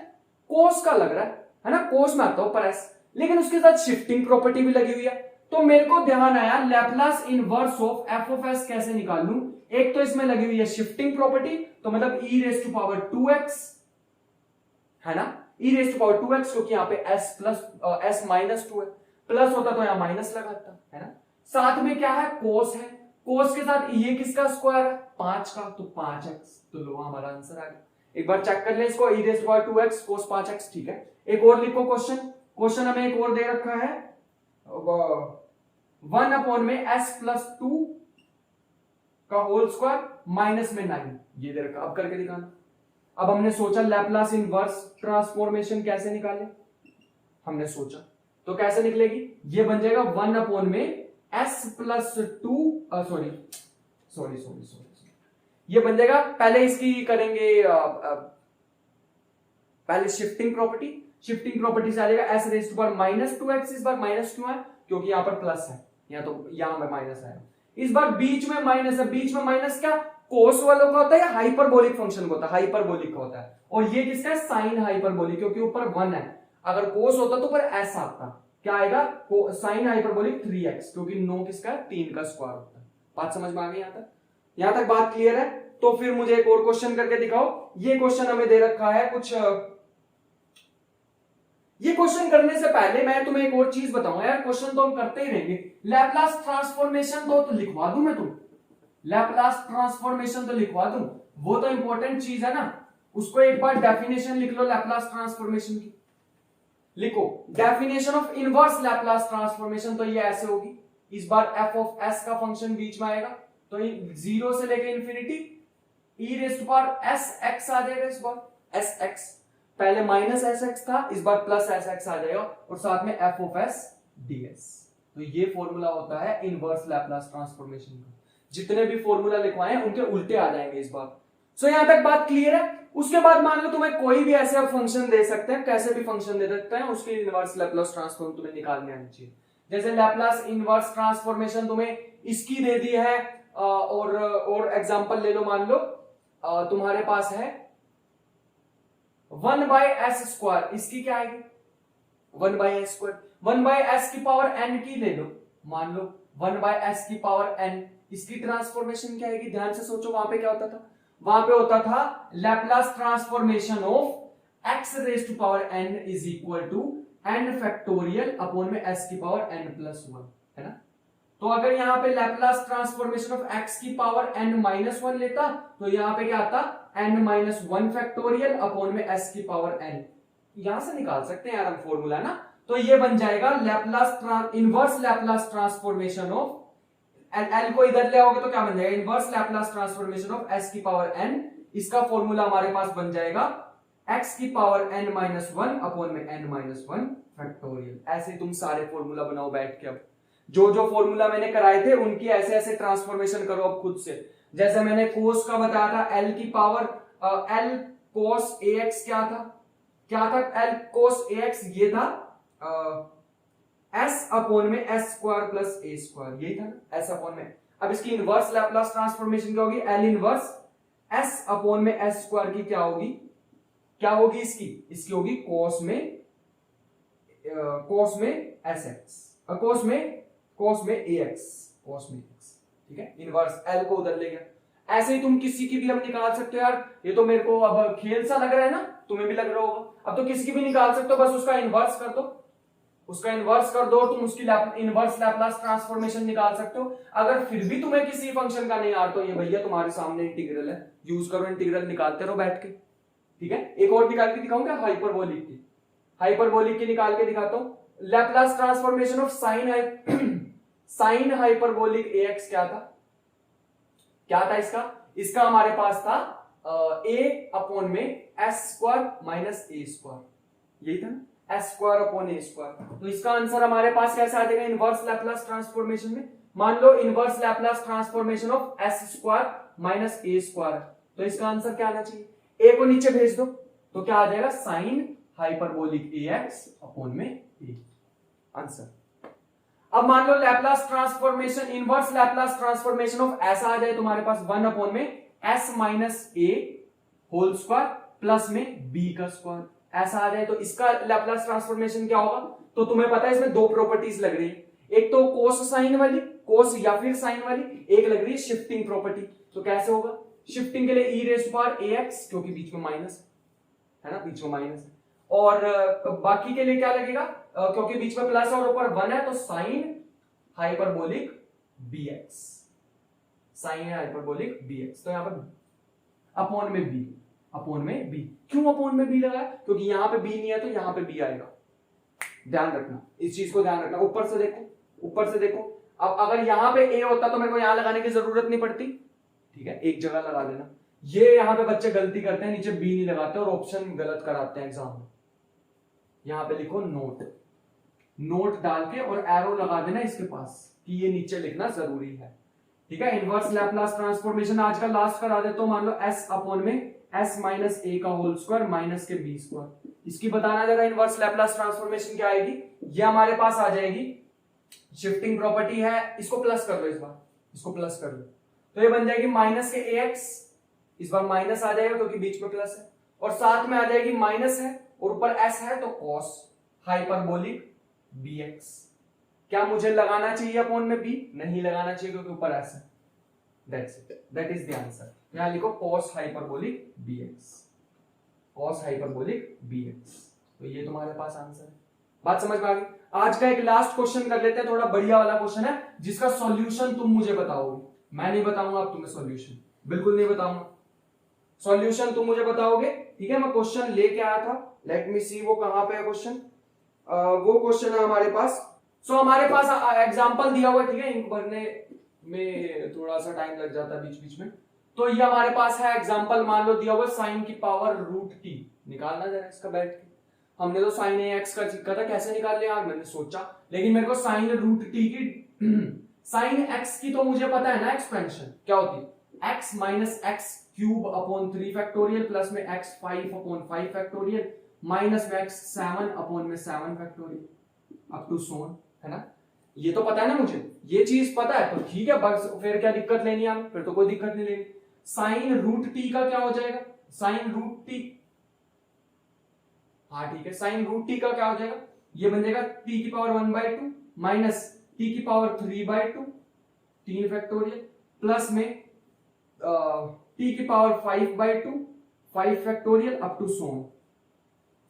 कोस का लग रहा है ना? कोस में आता है ऊपर एस, लेकिन उसके साथ शिफ्टिंग प्रॉपर्टी भी लगी हुई है। तो मेरे को ध्यान आया Laplace inverse of F of S कैसे निकाल लूं। एक तो इसमें लगी हुई है शिफ्टिंग प्रॉपर्टी, तो मतलब e raise to power 2x, है ना? e raise to power 2x, क्योंकि यहाँ पे s प्लस s माइनस 2 है। प्लस होता तो यहां माइनस लगाता, है ना? साथ में क्या है? कोस है। कोस के साथ ये किसका स्क्वायर है? 5 का, तो 5x। तो लो हमारा आंसर आ गया। एक बार चेक कर ले इसको, e raise to power 2x cos 5x, ठीक है। एक और लिखो क्वेश्चन हमें एक और दे रखा है 1 अपॉन में s प्लस 2 का होल स्क्वायर माइनस में 9, ये दे रखा। अब करके दिखाना। अब हमने सोचा लैप्लास इनवर्स ट्रांसफॉर्मेशन कैसे निकाले, हमने सोचा तो कैसे निकलेगी, ये बन जाएगा 1 अपॉन में s प्लस 2 सॉरी ये बन जाएगा। पहले इसकी करेंगे पहले शिफ्टिंग प्रॉपर्टी से आ जाएगा s raise to power minus 2x, इस बार माइनस क्यों है क्योंकि यहां पर प्लस है, या तो यहां में माइनस आएगा, इस बार बीच में माइनस है। बीच में माइनस क्या कोस वालों का होता है या हाइपरबोलिक फंक्शन का होता है, हाइपरबोलिक का होता है, और ये किसका है साइन हाइपरबोलिक, क्योंकि ऊपर 1 है। अगर कोस होता तो ऊपर s आता, क्या आएगा साइन हाइपरबोलिक 3x, क्योंकि 9 किसका है 3 का स्क्वायर होता है। बात समझ में आ गई यहां तक बात क्लियर है। तो फिर मुझे एक और क्वेश्चन करके दिखाओ। ये क्वेश्चन हमें दे रखा है कुछ, ये क्वेश्चन करने से पहले मैं तुम्हें एक और चीज बताऊंगा यार, क्वेश्चन तो हम करते ही रहेंगे। लैप्लास ट्रांसफॉर्मेशन तो लिखवा दूं मैं, तुम लैप्लास ट्रांसफॉर्मेशन तो लिखवा दूं, वो तो इंपॉर्टेंट चीज है ना, उसको एक बार डेफिनेशन लिख लो लैप्लास ट्रांसफॉर्मेशन की। लिखो definition of inverse Laplace transformation, तो ये ऐसे होगी, इस बार f ऑफ s का फंक्शन बीच में आएगा, तो 0 से लेके infinity e raise to power sx आ जाएगा, इस बार sx, पहले माइनस sx था, इस बार प्लस sx आ जाएगा, और साथ में f ऑफ s ds। तो ये फॉर्मूला होता है इनवर्स लैप्लास ट्रांसफॉर्मेशन का। जितने भी फॉर्मूला लिखवाए हैं उनके उल्टे आ जाएंगे इस बार। सो यहां तक बात क्लियर है। उसके बाद मान लो तुम्हें कोई भी ऐसे फंक्शन दे सकते हैं, कैसे भी फंक्शन दे सकते हैं, उसके इनवर्स लैप्लास ट्रांसफॉर्म तुम्हें निकालने आनी चाहिए। जैसे लैप्लास इनवर्स ट्रांसफॉर्मेशन तुम्हें इसकी दे दी है, और एग्जांपल ले लो, मान लो तुम्हारे पास है 1/s स्क्वायर, इसकी क्या आएगी 1/s स्क्वायर, 1/s की पावर n की ले लो, मान लो 1/s की पावर n, इसकी ट्रांसफॉर्मेशन क्या आएगी, ध्यान से सोचो। वहां पे क्या होता था, वहां पे होता था Laplace transformation of x raise to power n is equal to n factorial upon में s की पावर n प्लस 1, है ना। तो अगर यहां पे लैप्लास ट्रांसफॉर्मेशन ऑफ x की पावर n माइनस 1 लेता, तो यहां पे क्या आता n माइनस 1 फैक्टोरियल अपॉन में s की पावर n, यहां से निकाल सकते हैं यार हम फॉर्मूला ना। तो ये बन जाएगा Laplace inverse Laplace transformation of l को इधर ले आओगे तो क्या बन जाएगा, inverse Laplace transformation of s की पावर n, इसका फॉर्मूला हमारे पास बन जाएगा x की पावर n माइनस 1 अपॉन में n माइनस 1 फैक्टोरियल। ऐसे तुम सारे फॉर्मूला बनाओ बैठ के। अब जो फॉर्मूला मैंने कराए थे उनकी ऐसे ऐसे ट्रांसफॉर्मेशन करो अब खुद से। जैसे मैंने कोस का बताया था, l की पावर l cos ax क्या था l cos ax, ये था s अपॉन में s square plus a square, यही था ना s अपॉन में। अब इसकी इनवर्स लैप्लास ट्रांसफॉर्मेशन क्या होगी, l इनवर्स s अपॉन में s स्क्वायर की क्या होगी इसकी होगी cos में sx, cos में ax, ठीक है। इनवर्स l को उधर ले गया। ऐसे ही तुम किसी की भी हम निकाल सकते हो यार, ये तो मेरे को अब खेल सा लग रहा है ना, तुम्हें भी लग रहा होगा। अब तो किसी की भी निकाल सकते हो, बस उसका इनवर्स कर दो, तुम उसकी इनवर्स लैप्लास ट्रांसफॉर्मेशन निकाल सकते हो। अगर फिर भी तुम्हें किसी फंक्शन का नहीं आ तो ये भैया तुम्हारे सामने इंटीग्रल है, यूज करो, इंटीग्रल निकालते रहो बैठ के, ठीक है। एक और निकाल के दिखाऊंगा हाइपरबोलिक की निकाल के दिखाता हूं। Laplace transformation of sign hyperbolic ax क्या था इसका हमारे पास था a अपॉन में s square minus a square, यही था ना, s square upon a square. तो इसका आंसर हमारे पास कैसे आ जाएगा इनवर्स लैप्लास ट्रांसफॉर्मेशन में। मान लो inverse Laplace transformation of s square minus a square, तो इसका आंसर क्या आना चाहिए, a को नीचे भेज दो तो क्या आ जाएगा साइन हाइपरबोलिक ax अपॉन में a, आंसर। अब मान लो Laplace transformation inverse Laplace transformation of ऐसा आ जाए तुम्हारे पास 1 अपॉन में s minus a whole square plus में b का स्क्वायर, ऐसा आ जाए तो इसका लैप्लास ट्रांसफॉर्मेशन क्या होगा। तो तुम्हें पता है इसमें दो प्रॉपर्टीज लग रही है, एक तो कोस साइन वाली, कोस या फिर साइन वाली, एक लग रही है शिफ्टिंग प्रॉपर्टी। तो कैसे होगा, शिफ्टिंग के लिए e raise to power ax, क्योंकि बीच में माइनस है ना, बीच में माइनस है, और बाकी के लिए क्या लगेगा, क्योंकि बीच में प्लस और ऊपर 1 है, तो साइन हाइपरबोलिक bx, तो यहां पर अपॉन में b, अपॉन में बी। क्यों अपॉन में बी लगाया? क्योंकि यहाँ पे बी नहीं है तो यहाँ पे बी आएगा। ध्यान रखना, इस चीज को ध्यान रखना। ऊपर से देखो, ऊपर से देखो। अब अगर यहाँ पे ए होता तो मेरे को यहाँ लगाने की जरूरत नहीं पड़ती, ठीक है, एक जगह लगा देना। ये यहाँ पे बच्चे गलती करते हैं, नीचे बी नहीं लगाते और ऑप्शन गलत कराते हैं एग्जाम में। यहाँ पे लिखो नोट, नोट डाल के और एरो लगा देना इसके पास कि ये नीचे लिखना जरूरी है, ठीक है। इनवर्स लैपलास ट्रांसफॉर्मेशन आज का लास्ट करा देता हूं। मान लो s अपॉन में s माइनस ए का होल स्क्वायर माइनस के बी स्क्वायर, इसकी बताना जरा इनवर्स लैपलास ट्रांसफॉर्मेशन क्या आएगी। ये हमारे पास आ जाएगी, शिफ्टिंग प्रॉपर्टी है, इसको प्लस कर लो, इस बार इसको प्लस कर लो तो ये बन जाएगी माइनस के ax, इस बार माइनस आ जाएगा क्योंकि बीच में प्लस है, और साथ में आ जाएगी माइनस है और ऊपर s है तो cos हाइपरबोलिक bx। क्या मुझे लगाना चाहिए अपॉन में b? नहीं लगाना चाहिए क्योंकि ऊपर s है। That's it. That is the answer. यहां लिखो cos hyperbolic bx, cos hyperbolic bx। तो ये तुम्हारे पास आंसर है। बात समझ में आ गई? आज का एक लास्ट क्वेश्चन कर लेते हैं, थोड़ा बढ़िया वाला क्वेश्चन है जिसका सॉल्यूशन तुम मुझे बताओगे, मैं नहीं बताऊंगा अब तुम्हें सॉल्यूशन, बिल्कुल नहीं बताऊंगा। सॉल्यूशन तुम मुझे बताओगे, ठीक है। मैं क्वेश्चन लेके आया था, लेट मी सी वो कहां पे है क्वेश्चन। वो क्वेश्चन है हमारे पास। हमारे पास एग्जांपल दिया हुआ है, ठीक है। इंक भरने में थोड़ा सा टाइम लग जाता है बीच बीच में। तो ये हमारे पास है एग्जांपल, मान लो दिया हुआ साइन की पावर रूट टी। निकालना जरा इसका बैठ के। हमने तो साइन ए एक्स का सीखा था, कैसे निकाल लिया यार मैंने सोचा, लेकिन मेरे को साइन रूट टी की साइन एक्स की तो मुझे पता है ना एक्सपेंशन क्या होती है, x minus x cube upon 3 factorial plus में एक्स 5 अपॉन 5 फैक्टोरियल माइनस में एक्स 7 अपॉन में 7 फैक्टोरियल अप टू सोन, है ना। ये तो पता है ना मुझे, ये चीज पता है तो ठीक है, बस फिर क्या दिक्कत लेनी है हमें, फिर तो कोई दिक्कत नहीं लेनी। साइन रूट टी का क्या हो जाएगा, साइन रूट टी, हाँ ठीक है, साइन रूट टी का क्या हो जाएगा, ये बन जाएगा टी की पावर 1/2 माइनस टी की पावर 3/2 3 फैक्टोरियल प्लस में टी की पावर 5/2 5 फैक्टोरियल अप टू सोन।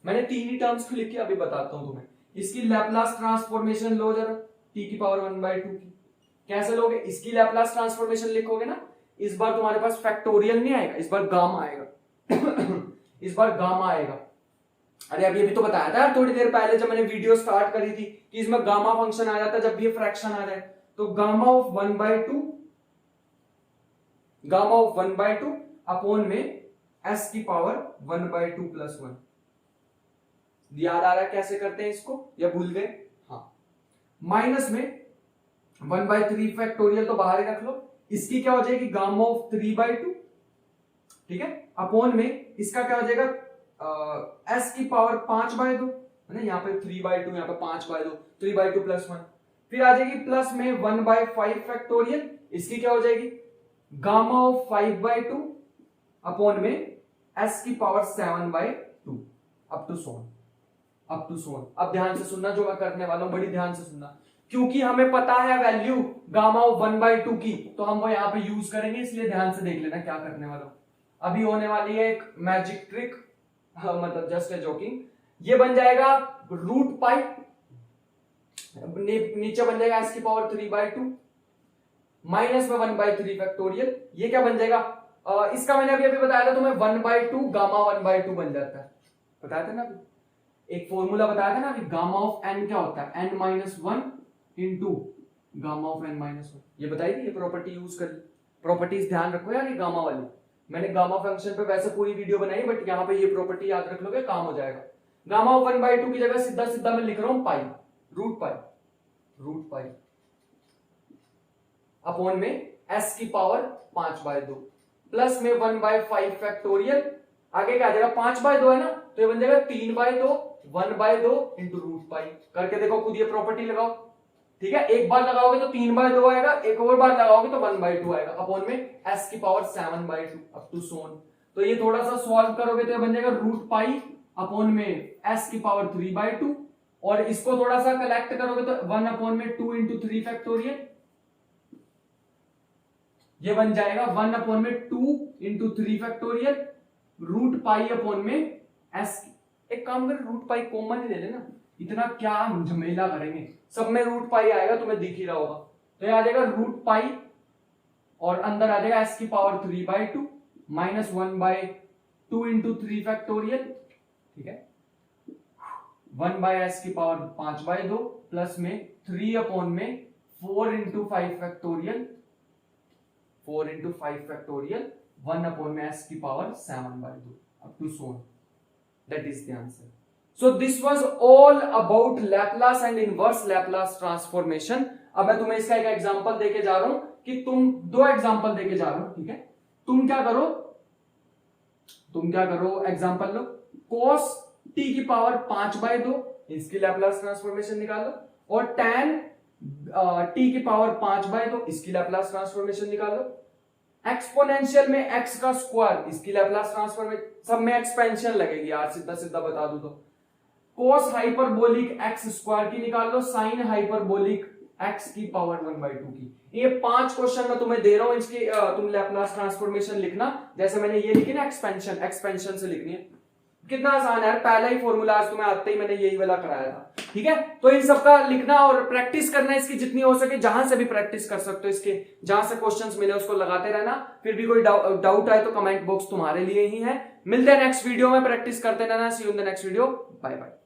मैंने तीन ही टर्म्स को लिख के अभी बताता हूं तुम्हें। इसकी लैपलास ट्रांसफॉर्मेशन लो जरा, टी की पावर 1/2 की कैसे लोगे, इसकी लैपलास ट्रांसफॉर्मेशन लिखोगे ना, इस बार तुम्हारे पास फैक्टोरियल नहीं आएगा, इस बार गामा आएगा इस बार गामा आएगा। अरे अभी अभी तो बताया था यार थोड़ी देर पहले जब मैंने वीडियो स्टार्ट करी थी कि इसमें गामा फंक्शन आ जाता है जब भी ये फ्रैक्शन आ जाए। तो gamma of 1/2 gamma of 1/2 upon में s की पावर 1/2 प्लस 1। याद आ रहा है कैसे करते हैं इसको या भूल गए? हाँ, माइनस में 1/3 फैक्टोरियल तो बाहर ही रख लो, इसकी क्या हो जाएगी गामा ऑफ 3/2, ठीक है, अपॉन में इसका क्या हो जाएगा s की पावर 5/2, है ना, यहाँ पे 3/2 यहाँ पे 5/2 3/2 प्लस 1, फिर आ जाएगी प्लस में 1/5 फैक्टोरियल, इसकी क्या हो जाएगी गामा ऑफ 5/2 अपॉन में s की पावर 7/2 अप टू सोन। अब ध्यान से सुनना जो मैं करने वाला हूं, बड़ी ध्यान से सुनना, क्योंकि हमें पता है वैल्यू गामा ऑफ 1/2 की, तो हम वो यहाँ पे यूज करेंगे, इसलिए ध्यान से देख लेना क्या करने वाला हूं। अभी होने वाली है एक मैजिक ट्रिक, मतलब जस्ट ए जोकिंग। ये बन जाएगा रूट पाई, नीचे बन जाएगा s की पावर 3/2 माइनस में 1/3 फैक्टोरियल, ये क्या बन जाएगा इसका मैंने अभी बताया था तुम्हें 1/2 गामा 1/2 बन जाता है, बताया था ना अभी, एक फॉर्मूला बताया था ना अभी, गामा ऑफ n क्या होता है n-1 into gamma of n-1, ये बताई थी, ये प्रॉपर्टी यूज कर ली। प्रॉपर्टीज ध्यान रखो यार, ये गामा वाली, मैंने गामा फंक्शन पे वैसे पूरी वीडियो बनाई, बट यहाँ पे ये प्रॉपर्टी याद रख लोगे काम हो जाएगा। गामा ऑफ 1/2 की जगह सीधा सीधा मैं लिख रहा हूं पाई, रूट पाई अपॉन में s की पावर 5/2 प्लस में 1/5 फैक्टोरियल, आगे क्या आ जाएगा 5/2 है ना, तो ये बन जाएगा 3/2 1/2 इंटू रूट पाई। करके देखो खुद, ये प्रॉपर्टी लगाओ, ठीक है, एक बार लगाओगे तो 3/2 आएगा, एक और बार लगाओगे तो 1/2 आएगा अपॉन में s की पावर 7/2 अप टू सोन। तो ये थोड़ा सा सॉल्व करोगे तो ये बन जाएगा रूट पाई अपॉन में s की पावर 3/2, और इसको थोड़ा सा कलेक्ट करोगे तो 1 अपॉन में 2 इंटू 3 फैक्टोरियल, ये बन जाएगा 1 अपॉन में 2 into 3 factorial root pi upon में s। एक काम कर, रूट पाई कॉमन ही ले लेना, इतना क्या झमेला करेंगे, सब में रूट पाई आएगा, तुम्हें दिख ही रहा होगा। तो ये आ जाएगा रूट पाई और अंदर आ जाएगा s की पावर 3/2 माइनस 1/5 2 इंटू 3 फैक्टोरियल, ठीक है, 1/s की पावर 5/2 प्लस में 3 अपॉन में 4 into 5 factorial, 4 into 5 factorial 1 upon में s की power 7/2 up to so on. That is the answer. So this was all about Laplace and inverse Laplace transformation. अब मैं तुम्हें इसका एक एग्जांपल देके जा रहा हूं कि तुम दो एग्जांपल देके जा रहा हूं, ठीक है। तुम क्या करो एग्जांपल लो, cos t की पावर 5/2 इसकी लैप्लास ट्रांसफॉर्मेशन निकालो, और tan t की पावर 5/2 इसकी लैप्लास ट्रांसफॉर्मेशन निकालो। एक्सपोनेंशियल में x का स्क्वायर इसकी लैप्लास ट्रांसफॉर्मेशन, सब में एक्सपेंशन लगेगी यार, सीधा सीधा बता दूं तो। कोस हाइपरबोलिक x स्क्वायर की निकाल लो, साइन हाइपरबोलिक x की पावर 1/2 की। ये 5 क्वेश्चन मैं तुम्हें दे रहा हूं, इसकी तुम लैप्लास ट्रांसफॉर्मेशन लिखना, जैसे मैंने ये लिखी ना एक्सपेंशन से लिखनी है। कितना आसान है यार, पहला ही फॉर्मूला आज तुम्हें आते ही मैंने यही वाला कराया था, ठीक है। तो इन सबका लिखना और प्रैक्टिस करना इसकी जितनी हो सके, जहां से भी प्रैक्टिस कर सकते हो, इसके जहां से क्वेश्चंस मिले उसको लगाते रहना। फिर भी कोई डाउट आए तो कमेंट बॉक्स तुम्हारे लिए ही है। मिलते हैं नेक्स्ट वीडियो में, प्रैक्टिस करते रहना। See you in the next video, bye bye.